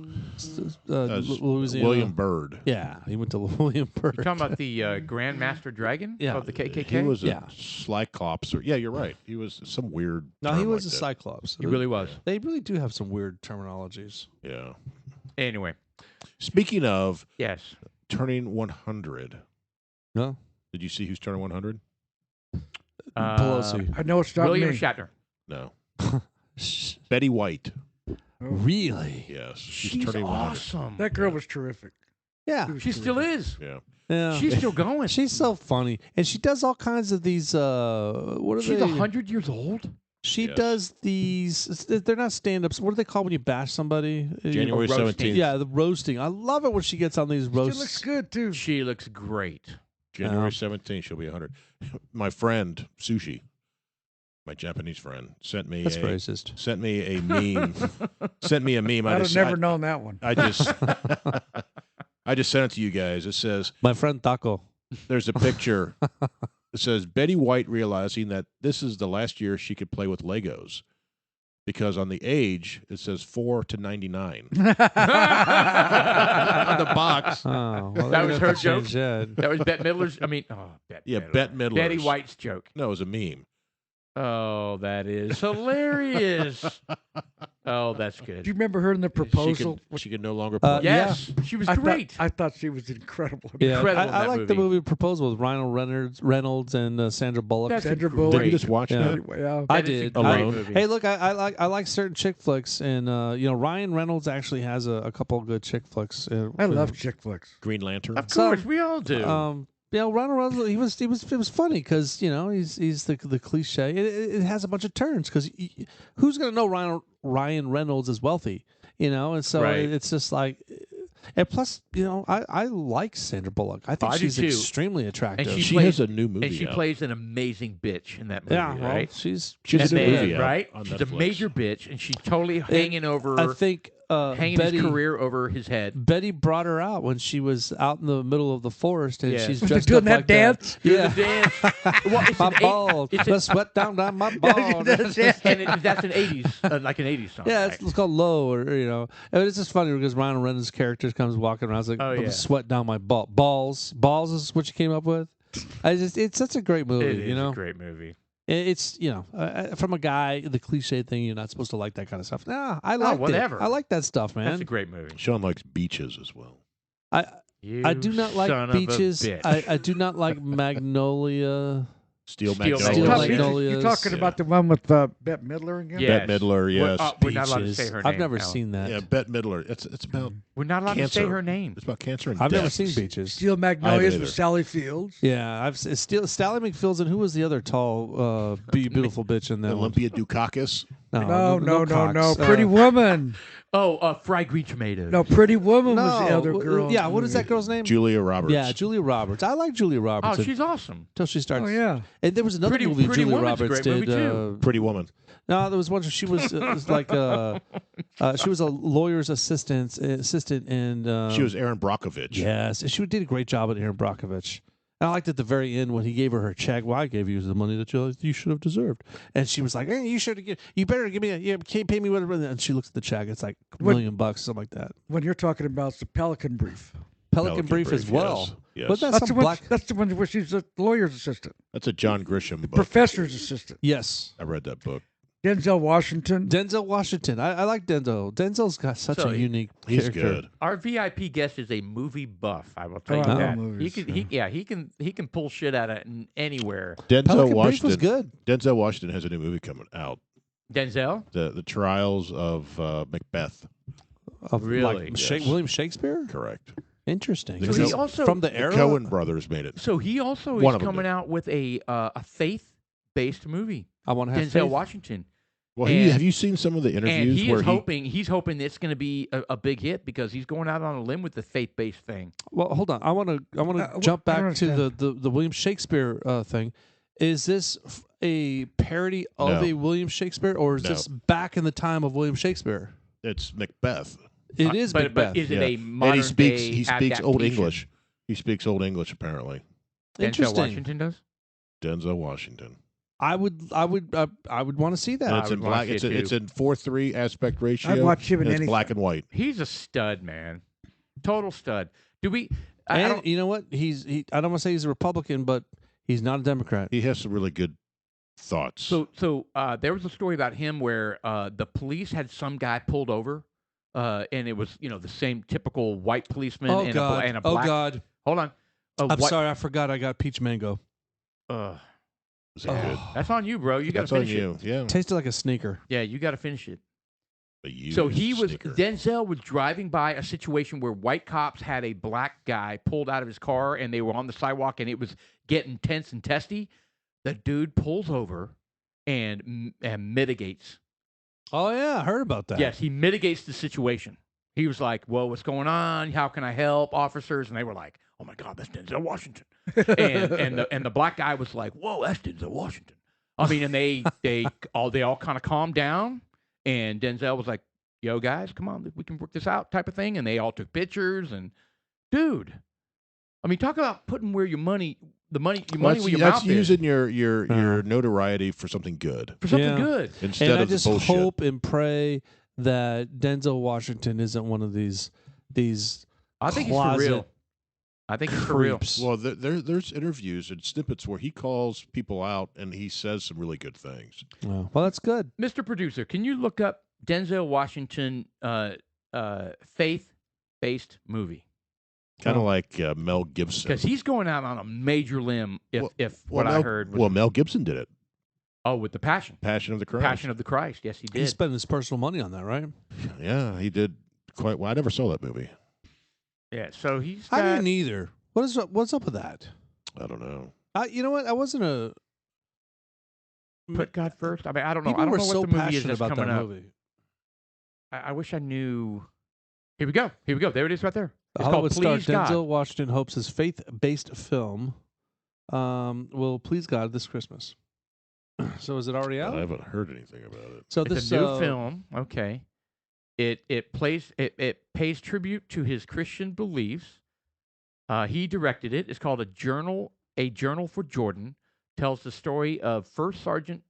Louisiana. William Byrd. Yeah, he went to William Byrd. You're talking about the Grand Master Dragon Yeah. of the KKK? He was Yeah. a Cyclops, or yeah, you're right. He was some weird. No, term he was like a that. Cyclops. He really was. They really do have some weird terminologies. Yeah. Anyway, Speaking of yes. turning 100, No, did you see who's turning 100? Pelosi. I know it's not William me. Shatner. No. Betty White. Really? Yes. She's turning 100. awesome. That girl was terrific. Yeah, She still is. Yeah. yeah. She's still going. She's so funny, and she does all kinds of these. What are She's they? 100 years old. She Yes. does these. They're not stand-ups. What do they call when you bash somebody? January roasting. 17th. Yeah, the roasting. I love it when she gets on these She roasts. looks good too. She looks great. January 17th, she'll be 100. My friend, Sushi, my Japanese friend, sent me That's a racist. sent me a meme. Sent me a meme. I'd have never known that one. I just I just sent it to you guys. It says My friend Taco. there's a picture. It says Betty White realizing that this is the last year she could play with Legos. Because on the age, it says 4 to 99 on the box. Oh, well, That they're was gonna her have to change joke? that. That was Bette Midler's. I mean, Bette Yeah, Midler. Bette Midler's. Betty White's joke. No, it was a meme. Oh, that is hilarious. Oh, that's Do good. you remember her in the proposal? She could no longer play. Yes, she was I great. thought she was incredible. Yeah, Incredible in I that like the movie. movie Proposal with Ryan Reynolds and Sandra Bullock. That's Sandra a Bullock. Did great- you just watch Yeah. that? Yeah. I That is a did. great Alone. movie. Hey, look, I like certain chick flicks, and Ryan Reynolds actually has a couple of good chick flicks. I love chick flicks. Green Lantern. Of course, we all do. Ryan Reynolds, it was funny because he's the cliche. It has a bunch of turns because who's gonna know Ryan Reynolds is wealthy, and so Right. it's just like, and plus I like Sandra Bullock. I think I do she's too. extremely attractive. And She plays- has a new movie and she out. plays an amazing bitch in that movie, yeah, well, right? she's She's And a new then, movie out right? on She's a Netflix. major bitch, and she's totally hanging over, I think hanging Betty, his career over his head. Betty brought her out when she was out in the middle of the forest, and Yeah. she's Was she dressed doing up that like dance? That. Yeah. The dance. Well, it's My an eight- balls, it's the an- sweat down my balls. that's an 80s, like an 80s song. Yeah, right? it's called Low, or and it's just funny because Ryan Reynolds' character comes walking around, it's like Oh, yeah. sweat down my balls. Balls is what you came up with. It's such a great movie. It is you know, a great movie. it's from a guy, the cliche thing. You're not supposed to like that kind of stuff. Nah, I like whatever. I like that stuff, man. That's a great movie. Sean likes beaches as well. I do not like son of a beaches. bitch. I do not like Magnolia. Steel Steel Magnolia. Magnolia. You're talking Yeah. about the one with Bette Midler again? Yeah. Bette Midler, yes. We're not allowed to Beaches. say her name. I've never Alan. seen that. Yeah, Bette Midler. It's about We're not allowed to say Cancer. her name. it's about cancer and I've never death. seen Beaches. Steel I Magnolias haven't with either. Sally Fields. Yeah, it's still Sally McPhills, and who was the other tall, beautiful bitch in that one? Olympia Dukakis. No, Cox. Pretty Woman. Fried green tomatoes. No, Pretty Woman was the No, other girl. Yeah, what is that girl's name? Julia Roberts. Yeah, Julia Roberts. I like Julia Roberts. Oh, she's awesome. until she starts. Oh, yeah. And there was another Pretty- movie Pretty Julia Woman's a Roberts great movie, did. too. Pretty Woman. No, there was one where she was, it was like she was a lawyer's assistant, and She was Aaron Brockovich. yes, and she did a great job at Aaron Brockovich. And I liked at the very end when he gave her check. Well, I gave you the money that you should have deserved. And she was like, "Hey, you better give me you can't pay me whatever." And she looks at the check. It's like $1 million, something like that. When you're talking about the Pelican Brief. Pelican Brief as well. Yes. Yes. But that's That's the, some one, black. that's the one where she's a lawyer's assistant, That's a John Grisham book. professor's assistant. Yes. I read that book. Denzel Washington. Denzel Washington. I like Denzel. Denzel's got such So a unique He's character. good. Our VIP guest is a movie buff. I will tell you Oh, I love that. movies, He can pull shit out of anywhere. Denzel Pelican Brief Washington. was good. Denzel Washington has a new movie coming out. Denzel. The Trials of Macbeth. Of, Really? Like, Yes. William Shakespeare? Correct. Interesting. So Is he this also- from the The era? Coen brothers made it. So he also One is of them coming did. out with a faith-based movie. I want to have Denzel faith. Washington. Well, And- have you seen some of the And interviews he where is hoping it's going to be a big hit because he's going out on a limb with the faith-based thing. Well, hold on. I want to jump I don't back to understand. the William Shakespeare thing. Is this a parody of No. a William Shakespeare, or is No. this back in the time of William Shakespeare? it's Macbeth? It is but, Macbeth. but is it Yeah. a modern And he day speaks Old adaptation? English. He speaks Old English apparently. Denzel Interesting. Washington does. Denzel Washington. I would want to see that. And I it's would in wanna black. see it It's in 4:3 aspect ratio. I'd watch him in and it's anything. black and white. He's a stud, man. Total stud. Do we? I And don't, you know what? I don't want to say he's a Republican, but he's not a Democrat. He has some really good thoughts. So there was a story about him where the police had some guy pulled over, and it was the same typical white policeman Oh and, God! and a Oh black. God! Hold on. I'm sorry, I forgot. I got peach mango. Is that good? That's on you, bro. You got to That's on finish you. it. Yeah. Tasted like a sneaker. Yeah, you got to finish it. A used So he was sneaker. Denzel was driving by a situation where white cops had a black guy pulled out of his car and they were on the sidewalk and it was getting tense and testy. The dude pulls over and mitigates. Oh yeah, I heard about that. Yes, he mitigates the situation. He was like, "Well, what's going on? How can I help, officers?" And they were like, "Oh my God, that's Denzel Washington." and the black guy was like, "Whoa, that's Denzel Washington." I mean, and they all kind of calmed down. And Denzel was like, "Yo, guys, come on, we can work this out," type of thing. And they all took pictures. And dude, I mean, talk about putting where your money where your that's mouth is using your notoriety for something good for something Yeah. good. instead And I of the just bullshit. hope and pray that Denzel Washington isn't one of these I think he's for closet real. I think he's for real. creeps. Well, there's interviews and snippets where he calls people out and he says some really good things. Well, that's good. Mr. Producer, can you look up Denzel Washington faith-based movie? Kind of like Mel Gibson. Because he's going out on a major limb. If what I Mel, heard was well, Mel Gibson did it. with the Passion Passion of the Christ. of the Christ. Yes, he He did. spent his personal money on that, right? Yeah, he did quite well. I never saw that movie. Yeah, so he's I got. didn't either. What's up with that? I don't know. You know what? I wasn't a. Put God first. I mean, I don't know. People I don't were know so what the movie is passionate that's about coming that up. movie. I wish I knew. Here we go. There it is, right there. It's Hollywood called star Please God. Denzel Washington hopes his faith-based film will please God this Christmas. So is it already out? I haven't heard anything about it. So It's this a new film. Okay. It pays tribute to his Christian beliefs. He directed it. It's called A Journal for Jordan. Tells the story of First Sergeant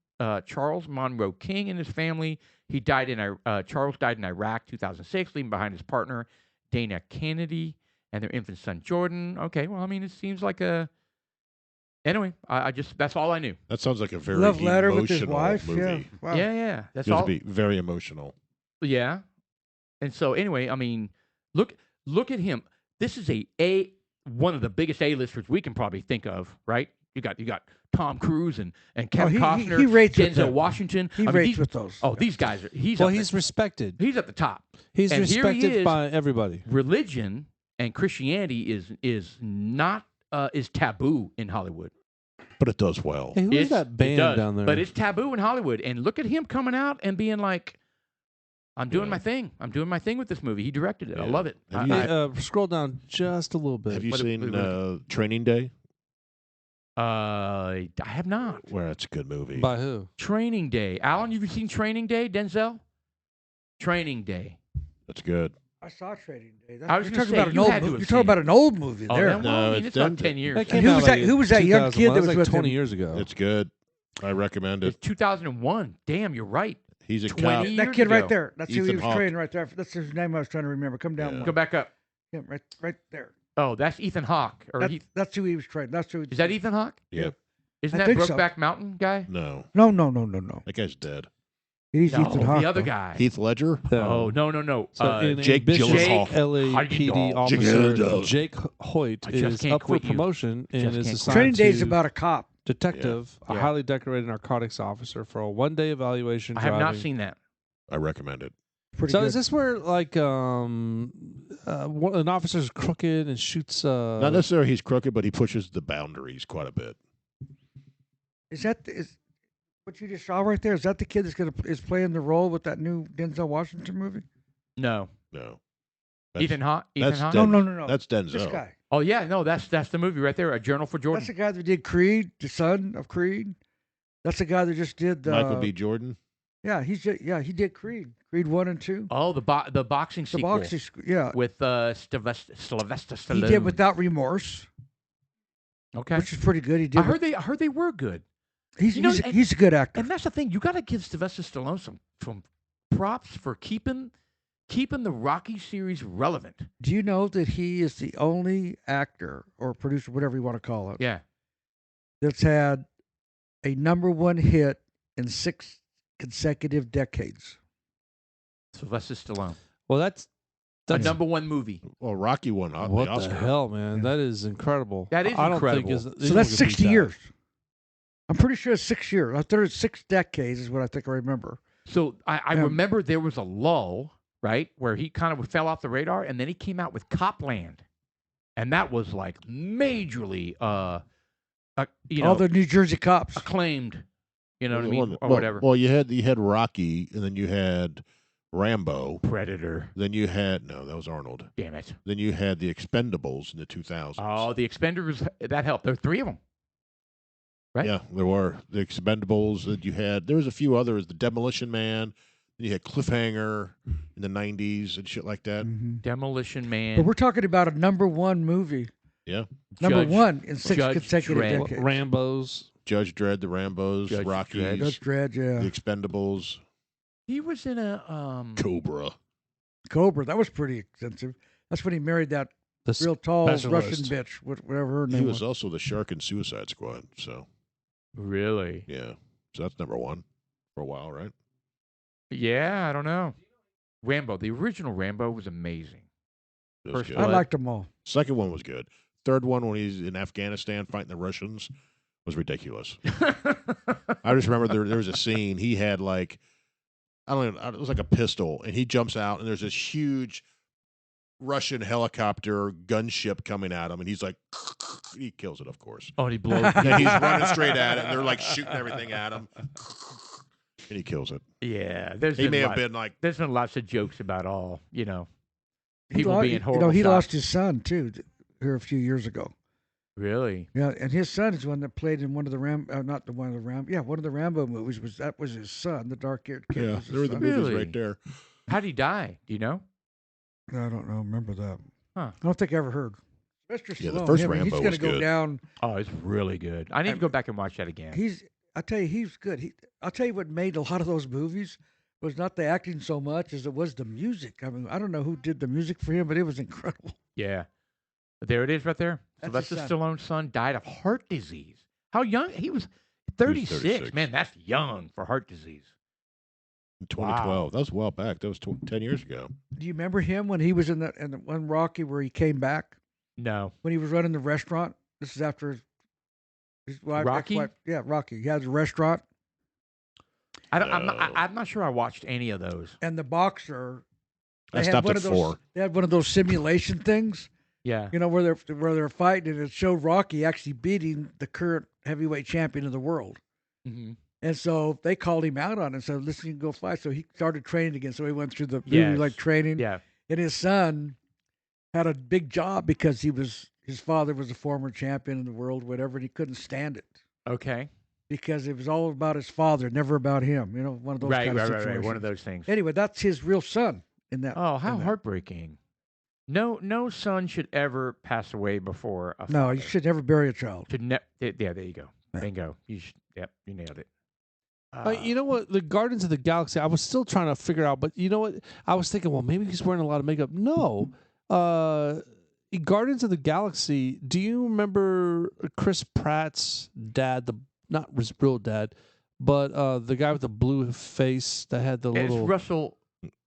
Charles Monroe King and his family. Charles died in Iraq 2006, leaving behind his partner Dana Kennedy and their infant son Jordan. Okay, well, I mean, it seems like a Anyway, I just that's all I knew. That sounds like a very Love letter emotional with his wife. movie. Yeah. Wow. Yeah. That's It's all. be very emotional. Yeah. And so anyway, I mean, look at him. This is one of the biggest A-listers we can probably think of, right? You got Tom Cruise and Kevin Costner, he rates with Denzel them. Washington. He rates with those. Oh, these guys are. Well, he's respected. He's at the top. He's And here he respected is. by everybody. Religion and Christianity is not is taboo in Hollywood. But it does well. Hey, who's that It band does, down there? But it's taboo in Hollywood. And look at him coming out and being like, I'm doing Yeah. my thing. I'm doing my thing with this movie. He directed it. I Yeah. love it. Have you- Scroll down just a little bit. Have you What- seen what- Training Day? I have not. Well, it's a good movie. By who? Training Day. Alan, you've seen Training Day, Denzel? Training Day. That's good. I saw Trading Day. I was You're gonna talking say, about an you old had to movie. have You're talking seen about it. an old movie Oh, there. well, I No, mean, it's it's about done- 10 years. That And came who out was that- like who was that young 2001. kid that That was like with 20 him? years ago? It's good. I recommend It's it. 2001. Damn, you're right. He's a 20 cop. years That kid right ago. there. That's who he Ethan was Hawke. training right there. That's his name I was trying to remember. Come down Yeah. one. Go back up. Yeah, right there. Oh, that's Ethan Hawke. Or That's who he was training. That's who. is that Ethan Hawke? Yeah. Isn't I that think so. Brokeback Mountain guy? No, No. that guy's dead. He's No, Ethan Hawke. the other though. guy. Heath Ledger. Oh, no. So in Jake Bishop Gyllenhaal. LAPD How you doing? officer Jake Jake Hoyt I just is can't up for quit you. promotion I and just is can't assigned Training Day is to about a cop. detective, a Yeah. highly decorated narcotics officer for a one-day evaluation. I have not driving. seen that. I recommend it. Pretty So good. is this where like an officer's crooked and shoots? Not necessarily he's crooked, but he pushes the boundaries quite a bit. Is what you just saw right there? Is that the kid is playing the role with that new Denzel Washington movie? No. No. Ethan Hawke? Ethan that's Hawke? dead. No. That's Denzel. This guy. Oh, yeah. No, that's the movie right there. A Journal for Jordan. That's the guy that did Creed, the son of Creed. That's the guy that just did. Michael B. Jordan. Yeah, he did Creed 1 and 2. Oh, the boxing The sequel. boxing, yeah. With Sylvester Stallone. He did Without Remorse, Okay. which is pretty good. He did. I heard they were good. he's you know, he's a good actor. And that's the thing. You got to give Sylvester Stallone some props for keeping the Rocky series relevant. Do you know that he is the only actor or producer, whatever you want to call it, Yeah. that's had a #1 hit in 6 consecutive decades? Sylvester Stallone. Well, that's A #1 movie. Well, Rocky won the what Oscar. the hell, man. Yeah. That is incredible. That is I don't incredible. Think So anyone that's can beat 60 that. years. I'm pretty sure it's 6 years. I thought it's 6 decades is what I think I remember. So I Yeah. remember there was a lull, right, where he kind of fell off the radar, and then he came out with Copland, and that was like majorly, All the New Jersey cops. acclaimed. You know what I mean, or Well, whatever. Well, you had Rocky, and then you had Rambo. Predator. Then you had that was Arnold. Damn it. Then you had the Expendables in the 2000s. Oh, the Expenders, that helped. There were 3 of them. Right? Yeah, there were the Expendables. That you had. There was a few others. The Demolition Man. Then you had Cliffhanger in the 90s and shit like that. Mhm. Demolition But Man. we're talking about a #1 movie. Yeah, #1 in 6 Judge consecutive Dredd. decades. Rambo's. Judge Dredd, the Rambos, Judge Rockies, Dredd. Judge Dredd, yeah. the Expendables, He was in a Cobra. Cobra, that was pretty extensive. That's when he married that The real tall specialist. Russian bitch, whatever her He name was was. also the shark in Suicide Squad. So really. yeah, so that's #1 for a while, right? Yeah, I don't know. Rambo, the original Rambo was amazing. It was First good. I Blood. liked them all. Second one was good. Third one, when he's in Afghanistan fighting the Russians, was ridiculous. I just remember there was a scene. He had like, I don't know, it was like a pistol, and he jumps out, and there's this huge Russian helicopter gunship coming at him, and he's like, he kills it, of course. Oh, and he blows. And he's running straight at it, and they're like shooting everything at him, and he kills it. Yeah, He may have been like, There's been lots of jokes about all, He people lo- being horrible. he shots. lost his son too here a few years ago. Really? Yeah, and his son is one that played in one of the one of the Rambo movies. Was his son, the dark-haired kid? yeah, was his there were the son. movies Really? right there. How'd he die? Do you know? I don't know. Remember that? Huh. I don't think I ever heard. Sylvester Yeah, the Stallone, first he's Rambo going to was go good. down. Oh, it's really good. I need to go back and watch that again. I tell you, he's good. I'll tell you what made a lot of those movies was not the acting so much as it was the music. I mean, I don't know who did the music for him, but it was incredible. Yeah. There it is right there. That's his Sylvester son. Stallone's son died of heart disease How young? He was 36. 36. Man, that's young for heart disease. In 2012. That was a while back. That was 10 years ago. Do you remember him when he was in the one Rocky where he came back No. when he was running the restaurant? This is after his wife. Rocky? ex-wife- Yeah, Rocky. He has a restaurant, I'm not sure I watched any of those. and the boxer. I stopped at 4. They had one of those simulation things, Yeah. where they're fighting, and it showed Rocky actually beating the current heavyweight champion of the world. Mm-hmm. And so they called him out on it and said, listen, you can go fight. So he started training again. So he went through the Yes. like training. Yeah. And his son had a big job because his father was a former champion in the world, whatever, and he couldn't stand it Okay. because it was all about his father, never about him. One of those kind of situations. Right. One of those things. Anyway, that's his real son in that. Oh, how in that. heartbreaking. No son should ever pass away before a No, father. you should never bury a child. Yeah, there you go. Yeah. Bingo. Yep, you nailed it. You know what? The Guardians of the Galaxy, I was still trying to figure out, but you know what? I was thinking, well, maybe he's wearing a lot of makeup. No. Guardians of the Galaxy, do you remember Chris Pratt's dad, not his real dad, but the guy with the blue face that had the It's little... Russell.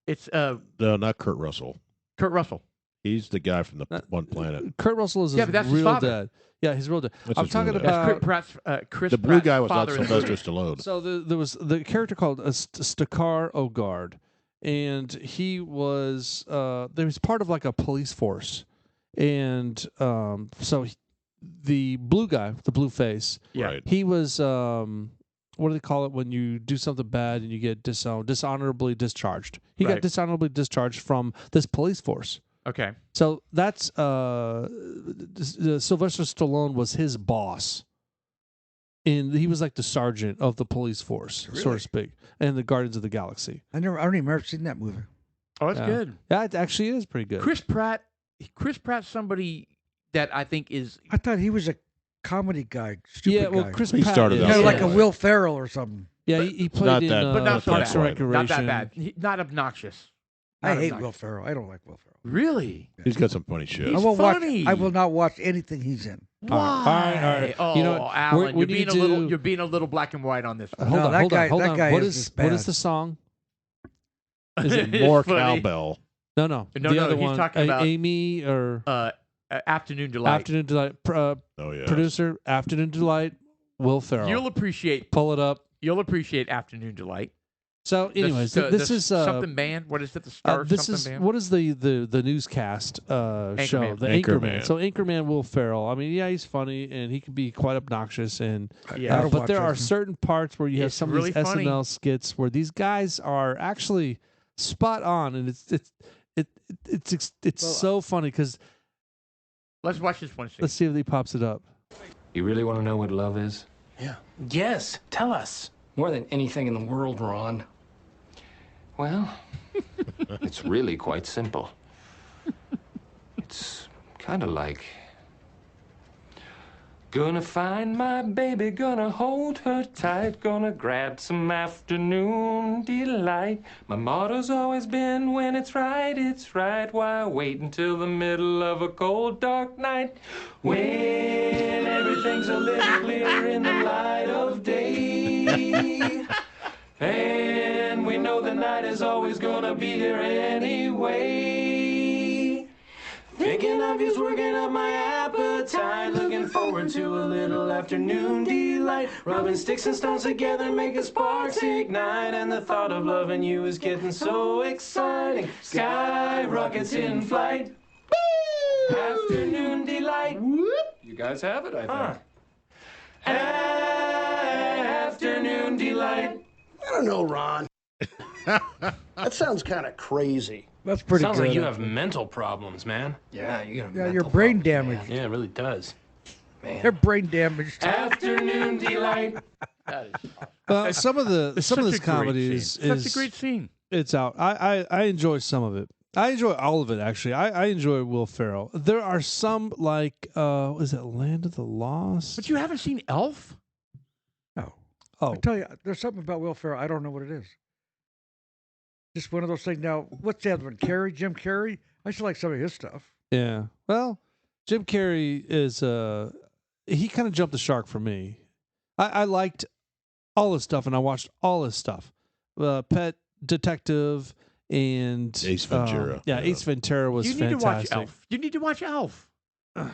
It's No, not Kurt Russell. Kurt Russell. He's the guy from the One Planet. Kurt Russell is Yeah, his but that's his real father. dad. Yeah, his real dad. That's I'm his real talking dad. about... That's Chris The blue Pratt's guy was not father in the Sylvester movie. Stallone. So there was the character called Stakar Ogard, and he was there was part of like a police force, and the blue guy, the blue face, Yeah. Right. he was what do they call it when you do something bad and you get dishonorably discharged? He got Right. dishonorably discharged from this police force. Okay. So that's Sylvester Stallone was his boss. And he was like the sergeant of the police force, so Really? to speak, and the Guardians of the Galaxy. I don't even remember seeing that movie. Oh, that's Yeah. good. Yeah, it actually is pretty good. Chris Pratt's somebody that I think is I thought he was a comedy guy, stupid yeah, well, guy. Chris He Pratt started is, out Kind of Yeah. like a Will Ferrell or something. Yeah, he not played in that- but not so Parks and bad. Recreation. Not that bad. Not obnoxious. I Not hate obnoxious. Will Ferrell. I don't like Will Ferrell. Really? He's got some funny shit. He's I won't funny. watch. I will not watch anything he's in. All right, all right. Oh, You know what? Alan, We you're need being a to- little. You're being a little black and white on this one. Hold No, on, that hold guy- on, hold that on. guy What is is just what is bad. the song? Is it It's more funny. cowbell? No, No, the no, other he's one. talking about- Amy or Afternoon Delight. Afternoon Delight. Oh yeah. Producer, Afternoon Delight, Will Ferrell. You'll appreciate. Pull it up. You'll appreciate Afternoon Delight. So, anyways, this is something band. What is it? The Star this something is band. what is the newscast show, the Anchorman. So Anchorman Will Ferrell. I mean, yeah, he's funny and he can be quite obnoxious, and Yeah. I don't but watch there that. are certain parts where you have It's some really of these funny. SNL skits where these guys are actually spot on, and it's so funny because Let's watch this one. let's see if he pops it up. You really want to know what love is? Yeah. Yes, tell us. More than anything in the world, Ron. Well, it's really quite simple. It's kind of like gonna find my baby, gonna hold her tight, gonna grab some afternoon delight. My motto's always been when it's right, why wait until the middle of a cold, dark night when everything's a little clearer in the light of day. And we know the night is always gonna be here anyway. Thinking of you's working up my appetite. Looking forward to a little afternoon delight. Rubbing sticks and stones together, making sparks ignite. And the thought of loving you is getting so exciting. Sky rockets in flight. Afternoon delight. You guys have it, I think. Afternoon delight. I don't know, Ron. That sounds kind of crazy. That's pretty Sounds good. like you have mental problems, man. Yeah, you got Yeah, you're brain damage. damaged. Yeah, it really does. They're brain damaged. Afternoon delight. That is Some of the It's some of such this a great comedy scene. is Such a great scene. it's out. I enjoy some of it. I enjoy all of it actually. I enjoy Will Ferrell. There are some like is it Land of the Lost? But you haven't seen Elf? No. Oh, I tell you, there's something about Will Ferrell. I don't know what it is. Just one of those things. Now, what's the other one? Jim Carrey? I should like some of his stuff. yeah. Well, Jim Carrey is he kind of jumped the shark for me. I liked all his stuff, and I watched all his stuff. Pet Detective and Ace Ventura. Yeah, Ace Ventura was You need fantastic. to watch Elf. You need to watch Elf.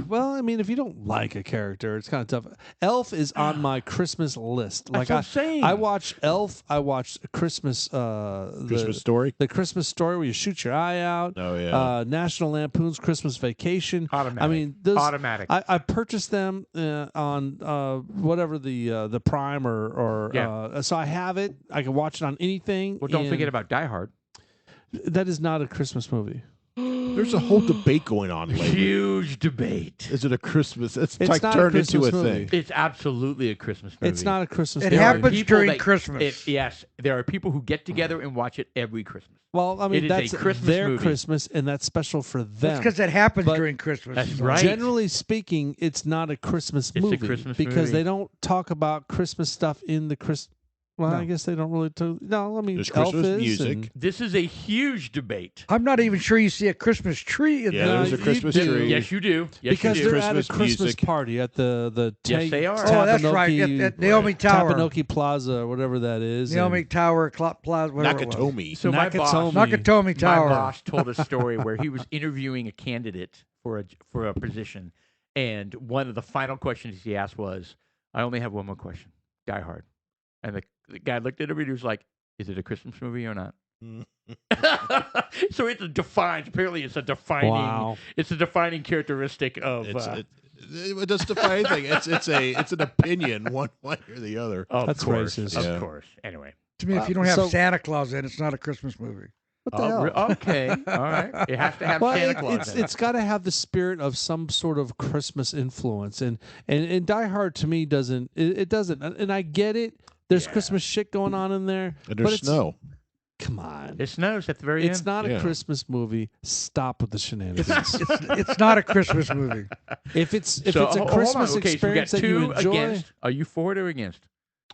Well, I mean, if you don't like a character, it's kind of tough. Elf is on my Christmas list. That's what I'm saying. I watched Elf. I watched Christmas. Christmas Story. The Christmas Story where you shoot your eye out. Oh yeah. National Lampoon's Christmas Vacation. Automatic. I mean, those, Automatic. I purchased them on whatever the Prime or so I have it. I can watch it on anything. Well, don't and forget about Die Hard. that is not a Christmas movie. There's a whole debate going on lately. Huge debate. Is it a Christmas? It's It's like not a turned into Christmas a movie. thing. It's absolutely a Christmas movie. It's not a Christmas It movie. There are happens people during that- Christmas. Yes, there are people who get together and watch it every Christmas. Well, I It mean, is a that's Christmas their movie. Christmas, and that's special for That's them. because that happens But- during Christmas. That's So- right. Generally speaking, it's not a Christmas It's a movie Christmas because movie. they don't talk about Christmas stuff in the Christmas. Well, No. I guess they don't really. No, I mean, There's Elf Christmas is music. and- This is a huge debate. I'm not even sure you see a Christmas tree in Yeah, there. there's a you Christmas do. tree. Yes, you do. Yes, because you do. they're at a Christmas Christmas music. party at the Yes, they are. Oh, that's right. At Naomi Tower. Tapanoki Plaza, or whatever that is. Naomi Tower, Plaza, whatever it was. Nakatomi. So my boss, Nakatomi. Nakatomi my Tower. boss told a story where he was interviewing a candidate for a position, and one of the final questions he asked was, "I only have one more question. Die Hard." And the guy looked at him and he was like, "Is it a Christmas movie or not?" So apparently it's a defining Wow. it's a defining characteristic of it doesn't define anything. It's an opinion, one way or the other. of That's course, racist. of Yeah. course. Anyway. To me, if you don't have So- Santa Claus in, it's not a Christmas movie. What the hell? Okay. All right. It has to have Well, Santa Claus in it. it's got to have the spirit of some sort of Christmas influence, and Die Hard to me doesn't. It doesn't, and I get it. There's Yeah. Christmas shit going on in there, And but there's it's, snow. Come on, It snows at the very it's end. not a Yeah. Christmas movie. Stop with the shenanigans. It's not a Christmas movie. if it's So, a hold on. Christmas Okay, so we got experience that you two enjoy, against. Are you for it or against?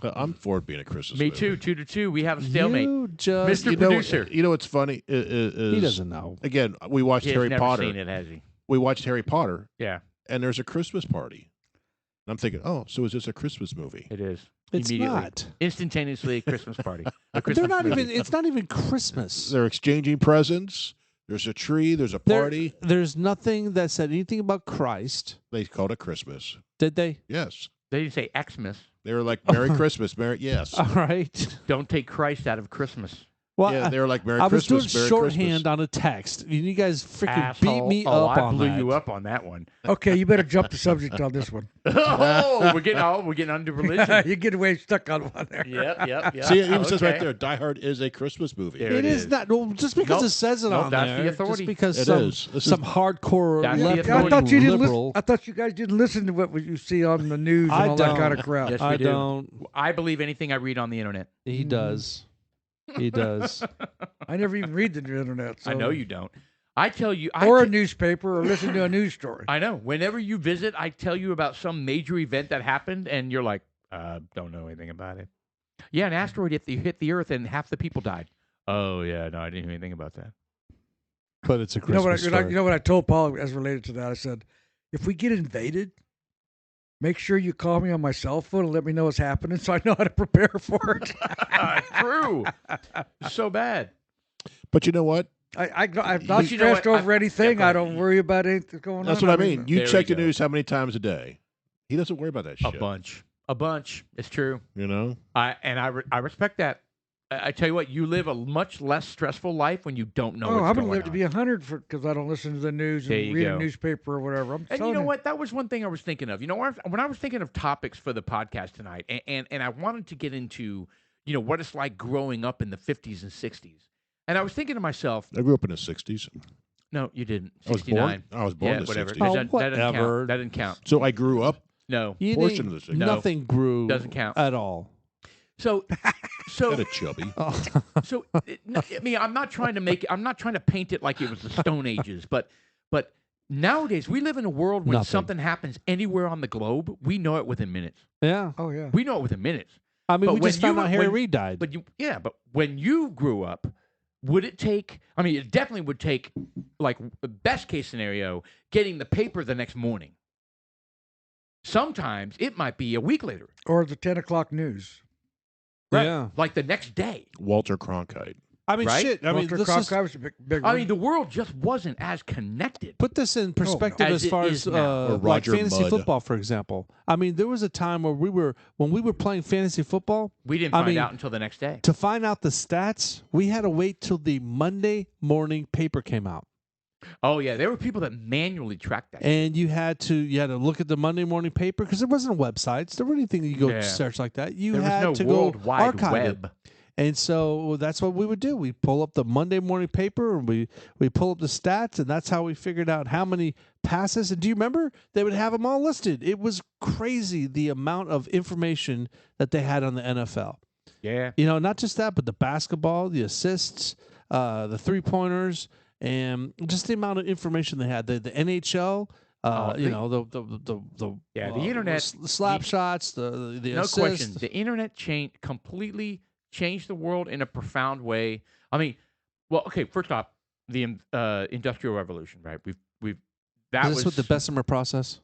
I'm for it being a Christmas Me movie. too. 2-2. We have a stalemate. you just Mr. You know, Producer. you know what's funny is he doesn't know. Again, we watched He has Harry never Potter. seen it, has he? We watched Harry Potter, Yeah, and there's a Christmas party. And I'm thinking, oh, so is this a Christmas movie? it is. It's Immediately. not. Instantaneously a Christmas party. A They're Christmas not movie. even. It's not even Christmas. They're exchanging presents. There's a tree. There's a party. There's nothing that said anything about Christ. They called it Christmas. Did they? Yes. They didn't say Xmas. They were like, Merry Christmas. Merry, yes. All right. Don't take Christ out of Christmas. Well, Yeah, they were like, Merry I was Christmas. doing Merry shorthand Christmas. on a text. And you guys freaking Asshole. beat me oh, up I on blew that. you up on that one. Okay, you better jump the subject on this one. Oh, we're getting under religion. You get away stuck on one there. Yep. See, it even says right Okay. there, Die Hard is a Christmas movie. There It it is is. not. Well, just because Nope. it says it Nope, on that's the there, authority. just because It some is. This some is- hardcore That's the left authority. Yeah, I thought you didn't liberal. listen. I thought you guys didn't listen to what you see on the news and I all that don't. kind of crap. Yes, we I do. don't. I believe anything I read on the internet. He does. He does. I never even read the internet. So. I know you don't. I tell you, Or a newspaper, or listen to a news story. I know. Whenever you visit, I tell you about some major event that happened, and you're like, don't know anything about it. Yeah, an asteroid hit the Earth, and half the people died. Oh yeah, no, I didn't know anything about that. But it's a You know Christmas what? story. You know what I told Paul as related to that. I said, if we get invaded, make sure you call me on my cell phone and let me know what's happening, so I know how to prepare for it. True. So bad. But you know what? I'm not But you know stressed what? over Yeah, anything. go I ahead. don't worry about anything going on. That's what I mean. You There check we the go. news how many times a day? He doesn't worry about that shit. A bunch. It's true. You know? I respect that. I tell you what, you live a much less stressful life when you don't know Oh, what's I'm going gonna live on. to be 100 because I don't listen to the news There and you read go. a newspaper or whatever. I'm And telling you know what? That was one thing I was thinking of. You know, when I was thinking of topics for the podcast tonight, and I wanted to get into, you know, what it's like growing up in the 50s and 60s. And I was thinking to myself, I grew up in the 60s. no, you didn't. I was 69. born. I was born Yeah, in the whatever. 60s. Oh, That doesn't count. whatever. That doesn't count. So I grew up. No. You portion didn't- of the- nothing grew. Doesn't count. at all. So, Kind of chubby. So I mean, I'm not trying to paint it like it was the Stone Ages, but nowadays we live in a world when Nothing. something happens anywhere on the globe, we know it within minutes. Yeah. Oh yeah. We know it within minutes. I mean, But we when just found you- out Harry when- Reid died. But when you grew up, would it take? I mean, it definitely would take. Like the best case scenario, getting the paper the next morning. Sometimes it might be a week later. Or the 10 o'clock news. Right? Yeah. Like the next day. Walter Cronkite. I mean, Right? shit. I mean, Walter this is, Cronkite was a big I one. mean, the world just wasn't as connected. put this in perspective As as far it as is now. Or like Roger fantasy Mudd. football, for example. I mean, there was a time where when we were playing fantasy football, We didn't I find mean, out until the next day. to find out the stats, we had to wait till the Monday morning paper came out. Oh yeah, there were people that manually tracked that. And you had to look at the Monday morning paper because there wasn't websites. There wasn't anything you go Yeah. search like that. You there was had no to World go Wide archive Web. it. And so that's what we would do. We pull up the Monday morning paper and we pull up the stats, and that's how we figured out how many passes. And do you remember? They would have them all listed. It was crazy the amount of information that they had on the NFL. Yeah. You know, not just that, but the basketball, the assists, the 3-pointers, and just the amount of information they had. The NHL, you know, the Yeah, the internet- slap shots, the No assists. question. The internet completely changed the world in a profound way. I mean, well, okay. First off, the Industrial Revolution, right? We've that Is this was what the Bessemer process?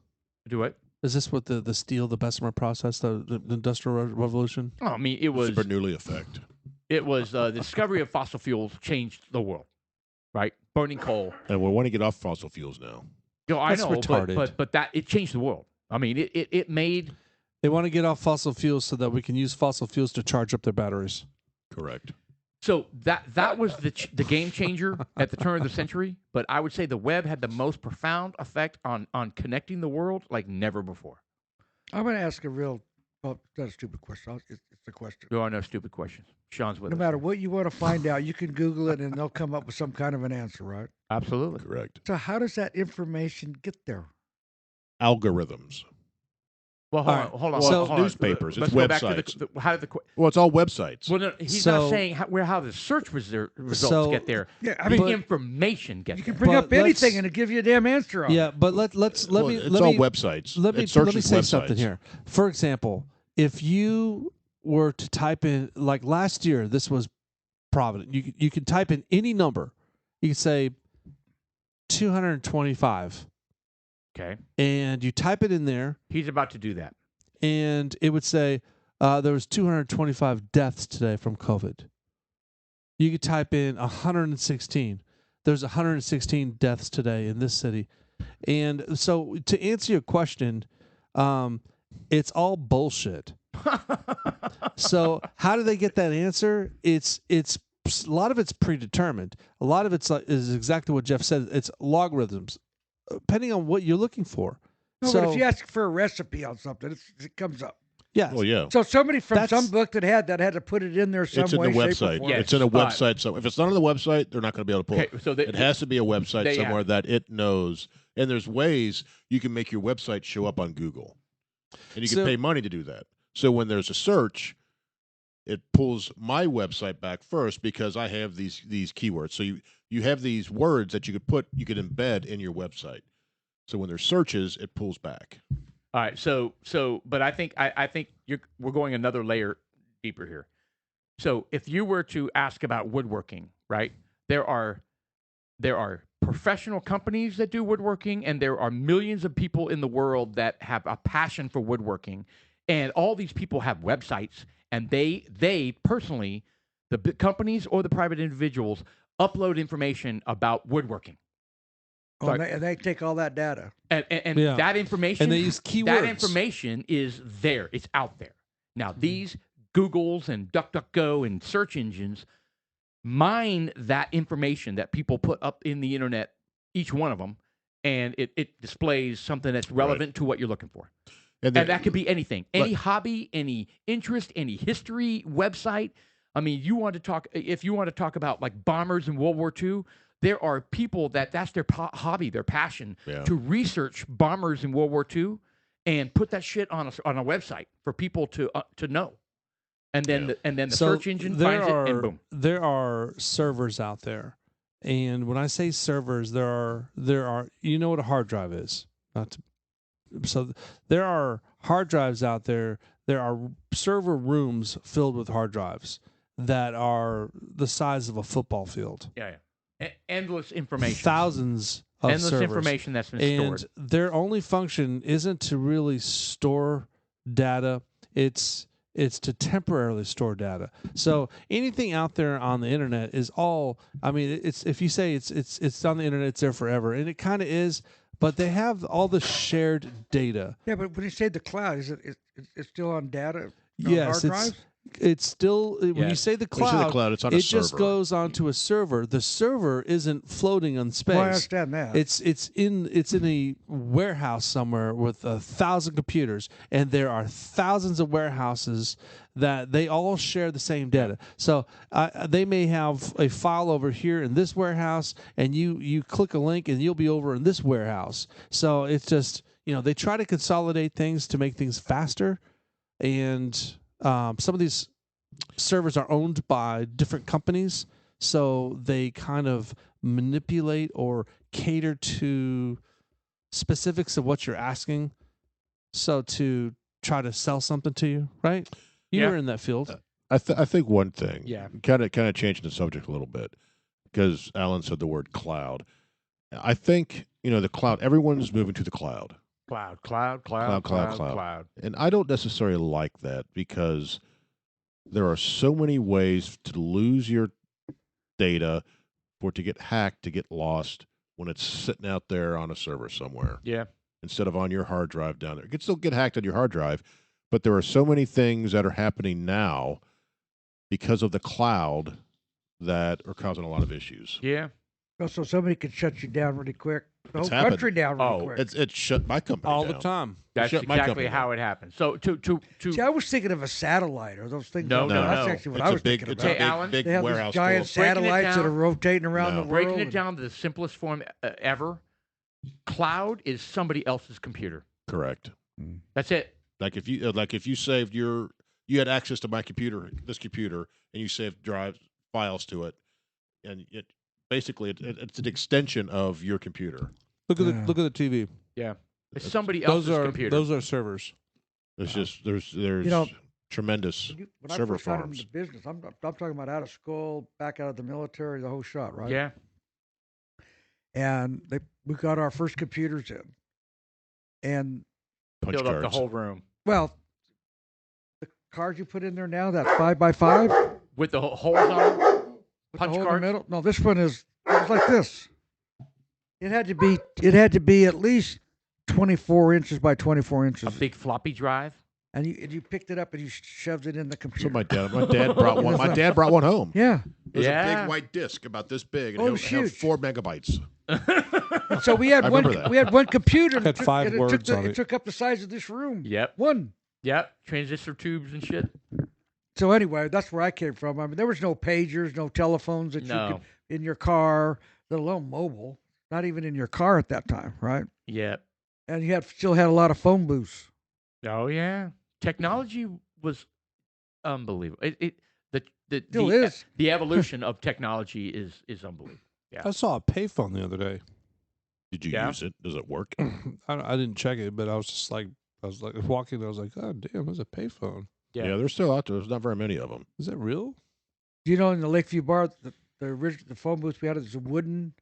do it. Is this what the steel, the Bessemer process, the Industrial Revolution? Oh, I mean, it was Bernoulli effect. the discovery of fossil fuels changed the world, right? Burning coal. And we want to get off fossil fuels now. You know, I That's know, retarded. but that it changed the world. I mean, it made. They want to get off fossil fuels so that we can use fossil fuels to charge up their batteries. Correct. So that was the game changer at the turn of the century. But I would say the web had the most profound effect on connecting the world like never before. I'm going to ask a real, well, that's a stupid question. It's a question. There are no stupid questions. Sean's with No us. matter what you want to find out, you can Google it and they'll come up with some kind of an answer, right? Absolutely. Correct. So how does that information get there? Algorithms. Well, All right. hold on. So- hold on. newspapers, Let's it's go back to websites. how did the Well, it's all websites. well, no, he's So- not saying how the search results So- get there. Yeah, I The mean, information gets you can there. bring But up anything let's- and it'll give you a damn answer on it. Yeah, but let Well, me it's let all me websites. let me It searches say websites. something here. For example, if you were to type in, like last year, this was Provident. You can type in any number. You can say 225, Okay. and you type it in there, He's about to do that. and it would say there was 225 deaths today from COVID. You could type in 116. There's 116 deaths today in this city. And so to answer your question, it's all bullshit. So how do they get that answer? It's a lot of it's predetermined. A lot of it's is exactly what Jeff said. It's logarithms, depending on what you're looking for. No, so but if you ask for a recipe on something, it comes up. yeah, Well, yeah. So somebody from That's- some book that had to put it in there some It's in way, the shape, or website. form. Yes, It's in a but- website. So if it's not on the website, they're not going to be able to pull Okay, it. so It has to be a website they somewhere have- that it knows. And there's ways you can make your website show up on Google. And you can So- pay money to do that. So when there's a search, it pulls my website back first because I have these keywords. So you have these words that you could embed in your website. So when there's searches, it pulls back. All right, but I think we're going another layer deeper here. So if you were to ask about woodworking, right? There are professional companies that do woodworking, and there are millions of people in the world that have a passion for woodworking, and all these people have websites, and they personally, the big companies or the private individuals, upload information about woodworking. Oh, and they take all that data. And Yeah. that information, And they use keywords. That information is there. It's out there. Now, these Googles and DuckDuckGo and search engines mine that information that people put up in the internet, each one of them, and it displays something that's relevant to what you're looking for. And And that could be anything, any hobby, any interest, any history, website. I mean, if you want to talk about like bombers in World War II, there are people that's their hobby, their passion, to research bombers in World War II and put that shit on a website for people to know. And then the So search engine there finds it, and are- boom. There are servers out there, and when I say servers, there are you know what a hard drive is. So there are hard drives out there. There are server rooms filled with hard drives that are the size of a football field. Yeah. Endless information. Thousands of Endless servers. information that's been And stored. their only function isn't to really store data. It's to temporarily store data. So anything out there on the internet is all. I mean, it's if you say it's on the internet, it's there forever, and it kind of is. But they have all the shared data. Yeah, but when you say the cloud, is it's still on data? Yes, hard drives? it's still when you Yes. say the When you say cloud, the cloud, it's on a it just server. goes onto a server. The server isn't floating on space. Well, I understand that. It's in a warehouse somewhere with 1,000 computers, and there are thousands of warehouses that they all share the same data. So they may have a file over here in this warehouse, and you click a link, and you'll be over in this warehouse. So it's just they try to consolidate things to make things faster, and some of these servers are owned by different companies, so they kind of manipulate or cater to specifics of what you're asking, so to try to sell something to you, right? Yeah. You're in that field. I think one thing, Yeah. kind of changing the subject a little bit, because Alan said the word cloud. I think the cloud. Everyone's moving to the cloud, Cloud. and I don't necessarily like that because there are so many ways to lose your data, for it to get hacked, to get lost when it's sitting out there on a server somewhere. Yeah. Instead of on your hard drive down there. It can still get hacked on your hard drive, but there are so many things that are happening now because of the cloud that are causing a lot of issues. Yeah. So somebody could shut you down really quick. The It's whole happened. country down really Oh, quick. It's shut my company All down. the time. That's Shut my exactly company how down. it happened. So to See, I was thinking of a satellite or those things. No, that's no. actually what It's I a was big, thinking it's about. a Hey, Alan? big They have warehouse these giant full Breaking it satellites that down- are rotating around No. the world. breaking it and- down to the simplest form ever, cloud is somebody else's computer. Correct. That's it. Like if you saved you had access to my computer, this computer, and you saved files to it, and basically it's an extension of your computer. Look at Yeah. the TV. Yeah. It's somebody else's computer. Those are servers. There's tremendous When I server first got farms. into business, I'm talking about out of school, back out of the military, the whole shot, right? Yeah. And we got our first computers in, and Punch Filled up the cards. whole room well, the cards you put in there now, that 5x5, with the holes on them. with Punch the hole in cards? the middle. No, this one is like this. It had to be at least 24 inches by 24 inches. A big floppy drive. And you picked it up and you shoved it in the So computer. my dad brought one. My dad brought one home. Yeah. It was a Yeah. big white disc about this big, and Oh, it it was had huge. 4 megabytes. So we had I one. remember that. We had one computer. and Had it took- 5 and words on It it. took up the size of this room. Yep. One. Yep. Transistor tubes and shit. So anyway, that's where I came from. I mean, there was no pagers, no telephones that you No. could in your car, let alone mobile. Not even in your car at that time, right? Yep. And you still had a lot of phone booths. Oh yeah. Technology was unbelievable. Still is. The evolution of technology is unbelievable. Yeah. I saw a payphone the other day. Did you Yeah. use it? Does it work? I didn't check it, but I was like walking. I was like, oh damn, there's a payphone. Yeah. Yeah, they're still out there. There's not very many of them. Is that real? You know, in the Lakeview bar, the phone booth we had is a wooden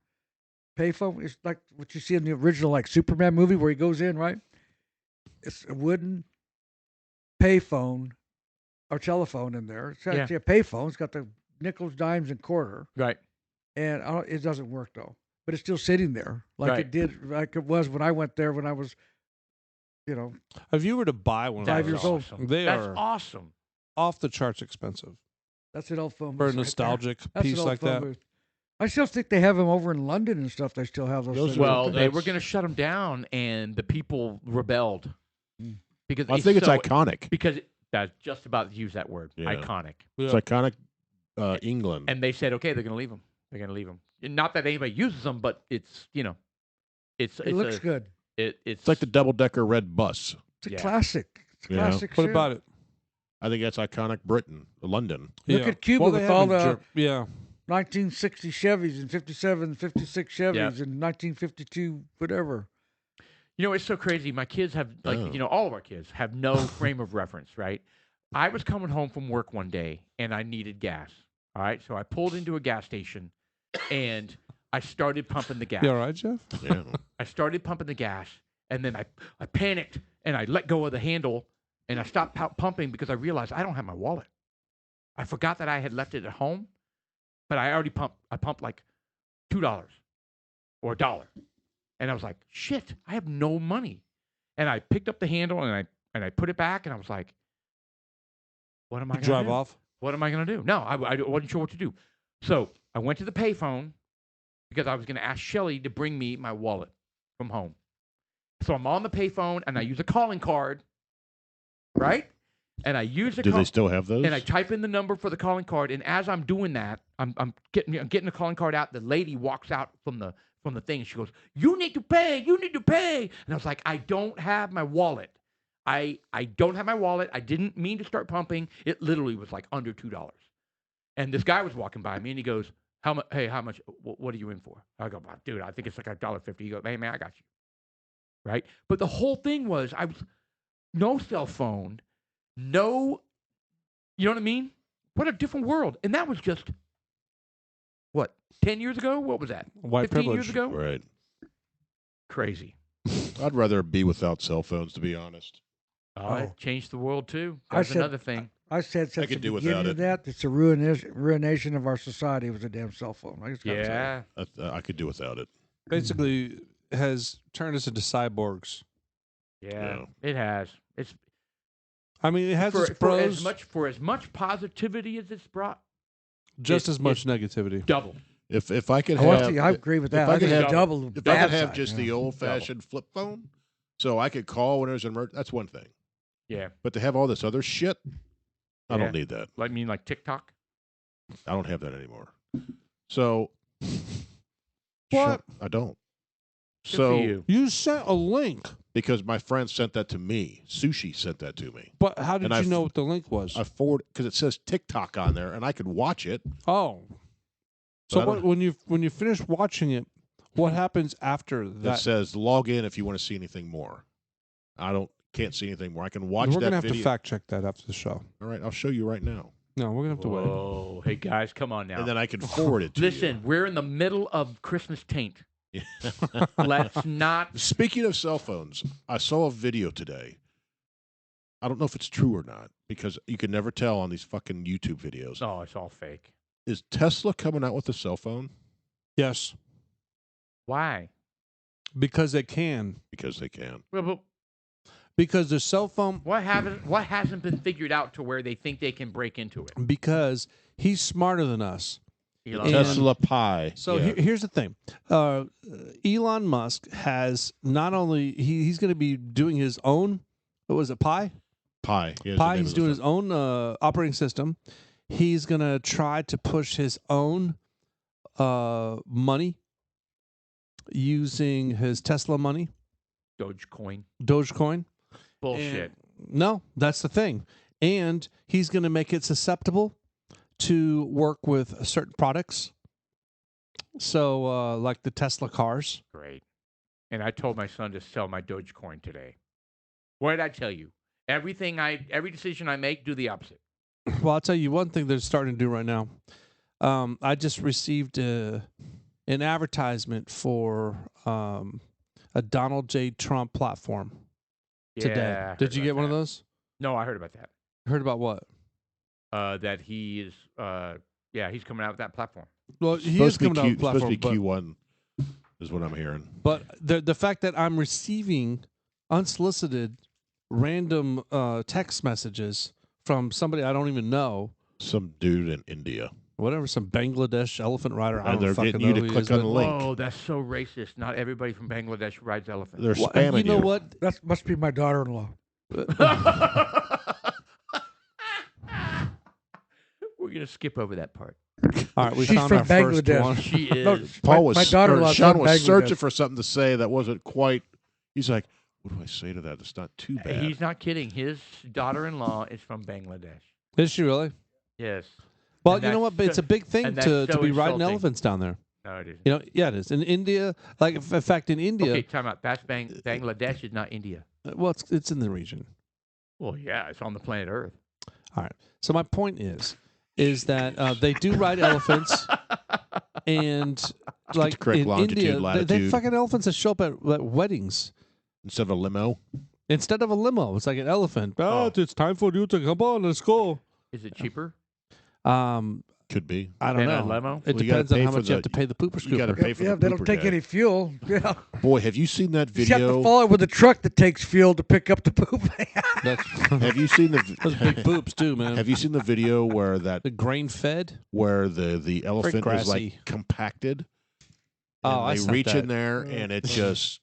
payphone. It's like what you see in the original like Superman movie where he goes in, right? It's a wooden payphone or telephone in there. It's actually a payphone. It's got the nickels, dimes, and quarter. Right. And it doesn't work though. But it's still sitting there like Right. it did, like it was when I went there when I was, If you were to buy one, of 5 those, years old. Awesome. They That's are awesome. off the charts expensive that's an old phone for a booth. right there. nostalgic That's piece an old like phone that. booth. I still think they have them over in London and stuff. They still have those. Those things. are- Well, they were That's- going to shut them down, and the people rebelled because I think it's so- iconic. Because that's just about to use that word, Yeah. iconic. It's iconic. England. And they said, okay, they're going to leave them. They're going to leave them. Not that anybody uses them, but it's It looks good. It's It's like the double-decker red bus. It's a Yeah. classic. It's a Yeah. classic. What shit. about it? I think that's iconic Britain, London. Look at Cuba Well, with they have all in the yeah. 1960 Chevys and 57, 56 Chevys Yeah. and 1952 whatever. It's so crazy. My kids have all of our kids have no frame of reference, right? I was coming home from work one day and I needed gas. All right, so I pulled into a gas station, and I started pumping the gas. You all right, Jeff? Yeah. I started pumping the gas, and then I panicked, and I let go of the handle, and I stopped pumping because I realized I don't have my wallet. I forgot that I had left it at home, but I already pumped. I pumped like $2 or $1. And I was like, shit, I have no money. And I picked up the handle, and I put it back, and I was like, what am I going to do? Drive off? What am I going to do? No, I wasn't sure what to do. So I went to the payphone because I was going to ask Shelly to bring me my wallet from home. So I'm on the payphone, and I use a calling card, right? And I use a Do they still have those? and I type in the number for the calling card. And as I'm doing that, I'm getting the calling card out. The lady walks out from the thing. She goes, "You need to pay. You need to pay." And I was like, "I don't have my wallet. I don't have my wallet. I didn't mean to start pumping. It literally was like under $2." And this guy was walking by me, and he goes, "How much? Hey, how much? What are you in for?" I go, "Dude, I think it's like $1.50." He goes, "Hey, man, I got you." Right? But the whole thing was, I was no cell phone, no, you know what I mean? What a different world. And that was just, what, 10 years ago? What was that? White 15 privilege. years ago? Right. Crazy. I'd rather be without cell phones, to be honest. Oh, it changed the world, too. I That's said- another thing. I said since could the do beginning without of that, it's a ruination of our society was a damn cell phone. I just gotta tell you. Yeah. I could do without it. Basically, has turned us into cyborgs. Yeah. It has. It's I mean, it has its for pros, as much positivity as it's brought, just as much negativity. double. If I could I agree with that. I I could think have- double. if I bad could have side, just yeah. the old-fashioned flip phone, so I could call when there's an emergency, that's one thing. Yeah. But to have all this other shit, I Yeah. don't need that. Like TikTok? I don't have that anymore. So, What? I don't. Good for So, you. You sent a link, because my friend sent that to me, Sushi sent that to me. but how did And you know what the link was? I forward because it says TikTok on there, and I could watch it. Oh, But so I don't- when you finish watching it, what happens after It that? says log in if you want to see anything more. I can't see anything more. I can watch We're that gonna have video. to fact check that after the show. All right, I'll show you right now, No, we're gonna have to wait. Whoa. Hey, guys, come on now. and then I can forward it to Listen, we're in the middle of Christmas taint. you. Let's not. Speaking of cell phones, I saw a video today. I don't know if it's true or not because you can never tell on these fucking YouTube videos. Oh, it's all fake. Is Tesla coming out with a cell phone? Yes, Why? because they can. Because they can. Well, but Because the cell phone. what hasn't been figured out to where they think they can break into it? Because he's smarter than us. Elon And- Musk. Tesla Pi. So Yeah. here's the thing: Elon Musk has not only he's going to be doing his own. What was it? Pi. Pi. Yeah, is the Pi. name He's of the doing phone. his own operating system. He's going to try to push his own money using his Tesla money, Dogecoin. Bullshit. No, that's the thing. And he's going to make it susceptible to work with certain products. So, like the Tesla cars. Great. And I told my son to sell my Dogecoin today. What did I tell you? Every decision I make, do the opposite. Well, I'll tell you one thing they're starting to do right now. I just received an advertisement for a Donald J. Trump platform today. Yeah, I Did heard you about get one of that. those? No, I heard about that. Heard about what? That he is, he's coming out with that platform. Well, he is Supposed to be coming out with a supposed to platform, be Q1 is what I'm hearing. but the fact that I'm receiving unsolicited random text messages from somebody I don't even know, Some dude in India. whatever, some Bangladesh elephant rider. I And don't they're fucking getting you know to who he click is, on but- the link. Oh, that's so racist. Not everybody from Bangladesh rides elephants. They're Well, spamming you know what? That must be my daughter-in-law. We're going to skip over that part. All right, we She's found from our first Bangladesh. one. She is. No, Paul was my daughter-in-law. Sean was searching for something to say that wasn't quite. He's like, what do I say to that? It's not too bad. He's not kidding. His daughter-in-law is from Bangladesh. Is she really? Yes. Well, And you know that's what? But it's a big thing and that's to so be riding insulting. elephants down there. No, it isn't. You know, yeah, it is. In India, like, in fact, in India, Okay, time out. That's Bangladesh is not India. well, it's in the region. Well, yeah, it's on the planet Earth. All right. So my point is that they do ride elephants, And the like correct in longitude, India, they latitude. fucking elephants that show up at weddings Instead of a limo. instead of a limo. It's like an elephant. Oh. It's time for you to come on. Let's go. Is it cheaper? Could be. I don't Than a know. limo? It Well, you gotta depends on pay how for much you have the- to pay the pooper You got to scooper. pay for Yeah, the they don't pooper take day. any fuel. Yeah. Boy, have you seen that You just have to video? follow it with a truck that takes fuel to pick up the poop. That's Have you seen the? those big poops too, man. Have you seen the video where the grain fed? the elephant is like grassy. compacted? Oh, and I they sent reach that. in there and it just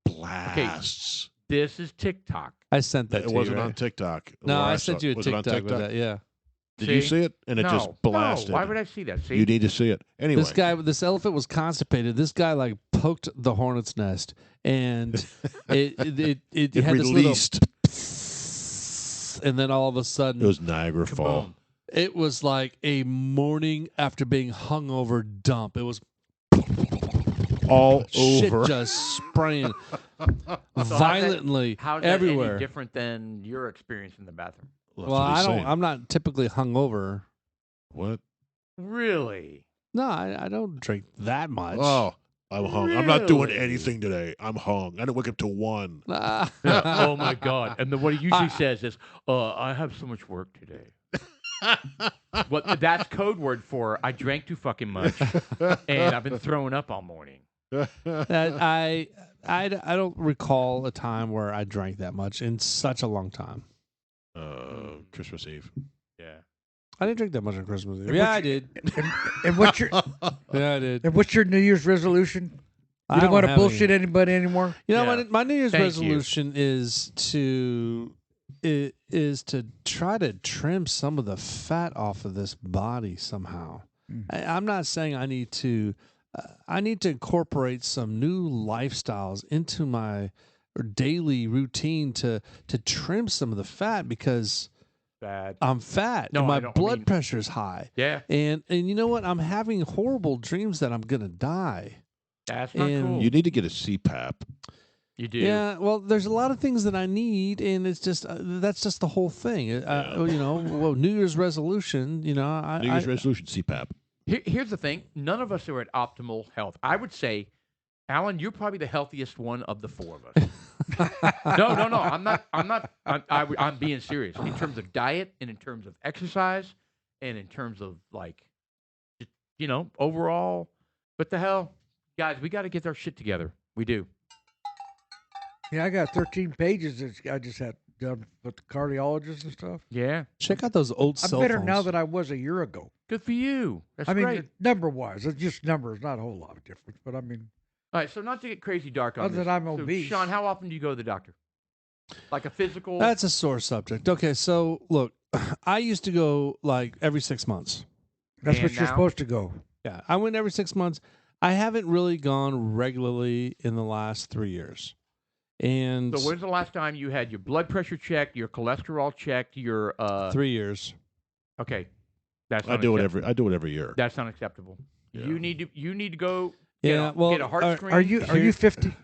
blasts. This is TikTok. I sent that It to wasn't you. on Right? TikTok. No, Where I saw sent you a was it on TikTok with that. Yeah. Did you See? see it? And it just blasted. No, why would I see that? See? You need to see it. Anyway, This elephant was constipated. This guy like poked the hornet's nest, and it it had released. this little, and then all of a sudden, It was Niagara Fall. Kaboom. it was like a morning after being hungover dump. It was All shit over. just spraying So how's that- violently How's that everywhere. any different than your experience in the bathroom? That's Well, what he's saying. I'm not typically hungover. What? Really? No, I don't drink that much. Oh, I'm hung. I'm not doing Really? anything today. I'm hung. I didn't wake up till 1. Oh my God! And then what he usually says is, "I have so much work today." What that's code word for I drank too fucking much, and I've been throwing up all morning. I don't recall a time where I drank that much in such a long time. Christmas Eve. Yeah. I didn't drink that much on Christmas Eve. And Yeah, what's I did. and what's your Yeah, I did. and what's your New Year's resolution? I You don't want to have any. bullshit anybody anymore. You know, Yeah. my New Year's Thank you. resolution is to try to trim some of the fat off of this body somehow. I'm not saying I need to incorporate some new lifestyles into my daily routine to trim some of the fat because Bad. I'm fat No, and I my don't blood mean- pressure is high. Yeah. And you know what? I'm having horrible dreams that I'm gonna die. That's not And cool. You need to get a CPAP. You do. Yeah, well, there's a lot of things that I need, and it's just that's just the whole thing. You know, well, New Year's resolution. You know, New Year's resolution, CPAP. Here's the thing: none of us are at optimal health. I would say, Alan, you're probably the healthiest one of the four of us. No. I'm being serious in terms of diet and in terms of exercise and in terms of like, overall. What the hell, guys? We got to get our shit together. We do. Yeah, I got 13 pages that I just had done with the cardiologist and stuff. Yeah. check out those old I'm cell better phones. now than I was a year ago. Good for you. That's I mean, great. number wise, it's just numbers, not a whole lot of difference. But I mean, All right. So not to get crazy dark on Other this. than I'm so, obese. Sean, how often do you go to the doctor? Like a physical? That's a sore subject. Okay, so look, I used to go like every 6 months. that's And what you're now? supposed to go. Yeah, I went every 6 months. I haven't really gone regularly in the last 3 years. And So when's the last time you had your blood pressure checked, your cholesterol checked, your 3 years. Okay, that's I do it unacceptable. every year. That's unacceptable. Yeah. You need to go. Yeah, get a heart screen. Are you 50?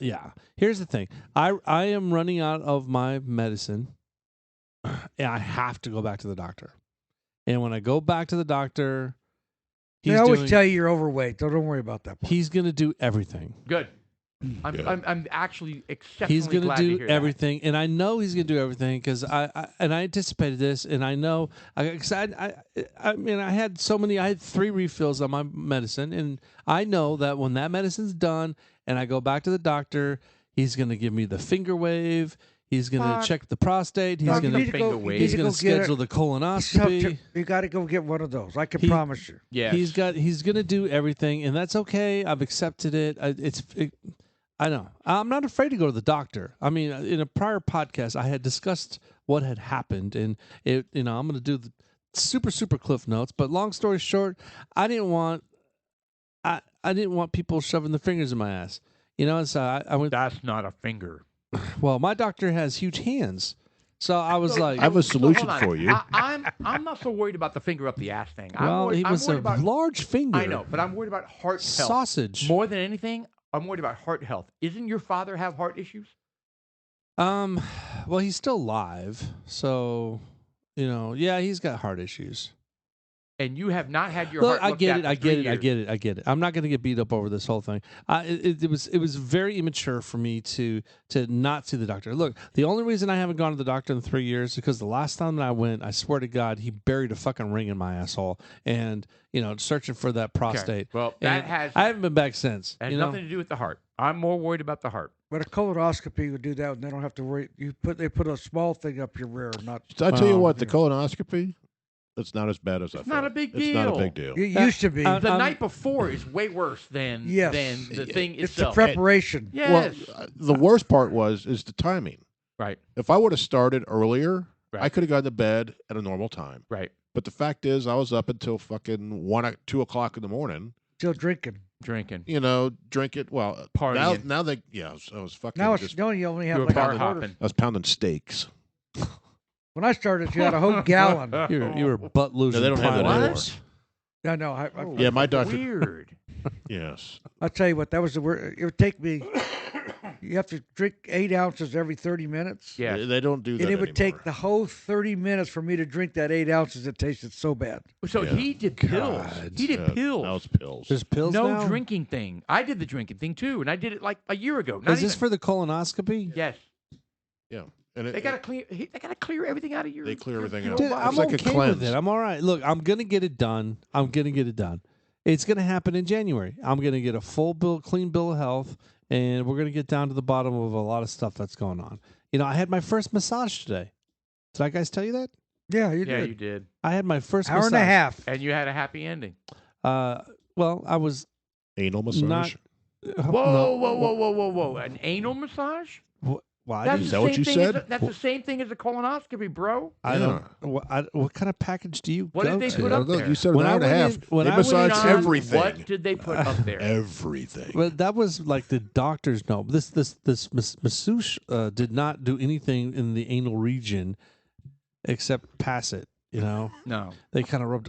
Yeah. Here's the thing. I am running out of my medicine. And I have to go back to the doctor. And when I go back to the doctor, They always tell you you're overweight, so don't worry about that. part. he's going to do everything. Good. Good. I'm actually exceptionally He's going glad to to do hear everything, and I know he's going to do everything because I anticipated this, and I know I mean I had 3 refills on my medicine, and I know that when that medicine's done, and I go back to the doctor, he's going to give me the finger wave. He's going to Fuck. check the prostate. He's Doc, going you need to to go- finger wave. you need he's to going go to get schedule a- the colonoscopy. You got to go get one of those. I can He- promise you. Yes. He's going to do everything, and that's okay. I've accepted it. I know. I'm not afraid to go to the doctor. I mean, in a prior podcast, I had discussed what had happened, and I'm going to do the super cliff notes. But long story short, I didn't want people shoving their fingers in my ass. So I went. That's not a finger. Well, my doctor has huge hands, so I was like, I have a So, solution hold on. for you. I'm not so worried about the finger up the ass thing. well, he I'm was worried a about, large finger. I know, but I'm worried about heart health. Sausage. More than anything, I'm worried about heart health. Isn't your father have heart issues? Well, he's still alive, so yeah, he's got heart issues. and you have not had your Look, heart looked at for 3 years. I get it. I'm not going to get beat up over this whole thing. It was very immature for me to not see the doctor. Look, the only reason I haven't gone to the doctor in 3 years is because the last time that I went, I swear to God, he buried a fucking ring in my asshole, and searching for that prostate. Well, And I haven't been back since. Has nothing to do with the heart. I'm more worried about the heart. But a colonoscopy would do that, and they don't have to worry. They put a small thing up your rear, not. I tell you what, the colonoscopy, it's not as bad as I thought. Not a big It's not a deal. big deal. It used to be. The night before is way worse than the thing It's the itself. preparation. Yes. Well, the worst part is the timing. Right. If I would have started earlier, Right. I could have gone to bed at a normal time. Right. But the fact is, I was up until fucking 2 o'clock in the morning. Still drinking. Drinking. Drink it. Well, Partying. now I was fucking. Now just, you only You have were like bar a quarter. hopping. I was pounding steaks. When I started, you had a whole gallon. You were butt losing. No, they don't have that pilot. anymore. I know. Yeah, my doctor. Weird. Yes. I'll tell you what. That was the word. It would take me. You have to drink 8 ounces every 30 minutes. Yeah. They don't do that And it would take anymore. the whole 30 minutes for me to drink that 8 ounces. It tasted so bad. So Yeah. he did pills. God. He did pills. Now it's pills. There's pills No now? drinking thing. I did the drinking thing too, and I did it like a year ago. Is this for the colonoscopy? Yes. Yeah. And They gotta clear. They gotta clear everything out of your. They clear your- everything your out. Dude, body. I'm like a okay with cleanse. it. I'm all right. Look, I'm gonna get it done. It's gonna happen in January. I'm gonna get a clean bill of health, and we're gonna get down to the bottom of a lot of stuff that's going on. I had my first massage today. Did I guys tell you that? Yeah, you Yeah, did. you did, I had my first Hour massage. and a half. and you had a happy ending. Well, I was Anal massage. not. Whoa! An anal massage? Well, I That's didn't. Is the that what same you thing said? That's the same thing as a colonoscopy, bro. I don't. What kind of package do you What go did they to? put up there? You said an When hour I and a went half. in- when They I went in massage on- everything. What did they put up there? Everything. Well, that was like the doctor's note. This masseuse did not do anything in the anal region except pass it. No. They kind of rubbed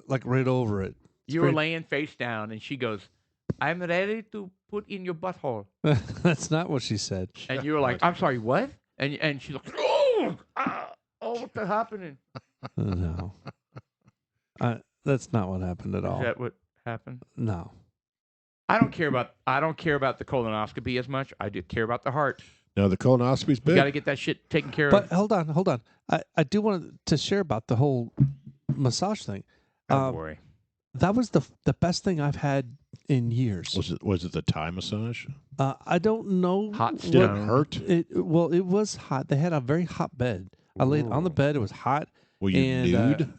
like right over it. You were laying face down, and she goes, "I'm ready to put in your butthole." That's not what she said. And you were like, "I'm sorry, what?" And she's like, "Oh, what's happening?" No, that's not what happened at all. Is that what happened? No. I don't care about the colonoscopy as much. I do care about the heart. No, the colonoscopy's You big. got to get that shit taken care But of. hold on. I do want to share about the whole massage thing. Don't worry. That was the best thing I've had in years. Was it the Thai massage? I don't know. Hot Did it stone. hurt? It was hot. They had a very hot bed. I laid on the bed. It was hot. Were you And, nude?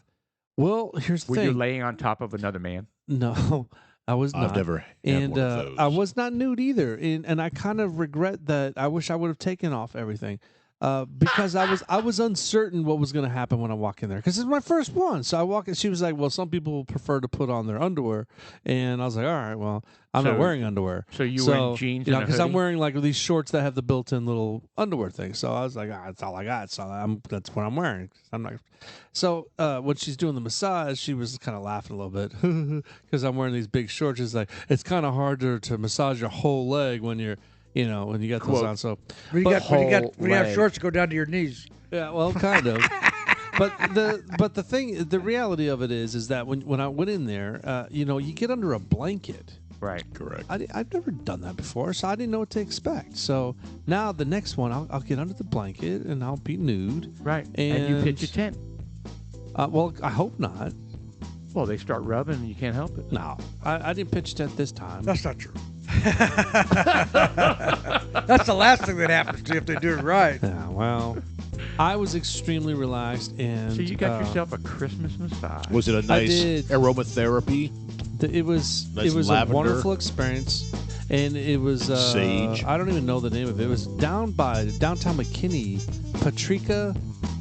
Well, here's the Were thing. you laying on top of another man? No, I was not. I've never had And one of those. I was not nude either. And I kind of regret that. I wish I would have taken off everything. Because I was uncertain what was going to happen when I walk in there because it's my first one. So I walk in. She was like, "Well, some people prefer to put on their underwear," and I was like, "All right, well, I'm not So- wearing underwear." So you were in jeans and a because I'm hoodie? wearing like these shorts that have the built-in little underwear thing. So I was like, "That's all I got." So that's what I'm wearing. I'm not. So when she's doing the massage, she was kind of laughing a little bit because I'm wearing these big shorts. She's like, "It's kind of harder to massage your whole leg when you're." When you got those Quote. on, so When you have shorts that go down to your knees. yeah, well, kind of. but the reality of it is that when I went in there, you get under a blanket. Right. Correct. I've never done that before, so I didn't know what to expect. So now the next one, I'll get under the blanket and I'll be nude. Right. And you pitch a And- tent. Well, I hope not. Well, they start rubbing and you can't help it. No, I didn't pitch a tent this time. That's not true. That's the last thing that happens to you if they do it right. Yeah, well, I was extremely relaxed and So you got yourself a Christmas massage. Was it a nice did. aromatherapy? It was Nice a lavender. wonderful experience, and it was Sage. I don't even know the name of it. It was down by downtown McKinney, Patrika.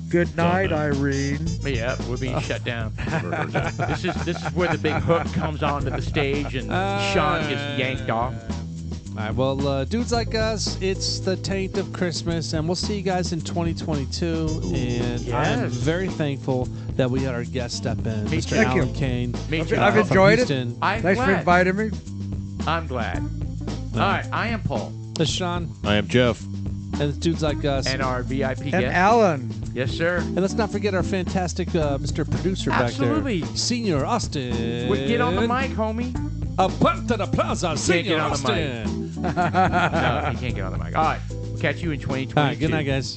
Good night, know. Irene. Yeah, we're being shut down. This is where the big hook comes onto the stage and Sean gets yanked off. All right, well, dudes like us, it's the taint of Christmas, and we'll see you guys in 2022. And I am yes. very thankful that we had our guest step in, Me Mr. too. Thank you. Alan Kane. Me too. I've from enjoyed it. Houston. I'm Thanks for glad. inviting me. I'm glad. All right, I am Paul. That's Sean, I am Jeff. and it's dudes like us. And our VIP And guest. Alan. Yes, sir. And let's not forget our fantastic Mr. Producer Absolutely. back there, Senior Austin. Get on the mic, homie. A Puerta de Plaza, Can't Senior get on the Austin. No, he can't get on the mic. All right. We'll catch you in 2022. All right, good night, guys.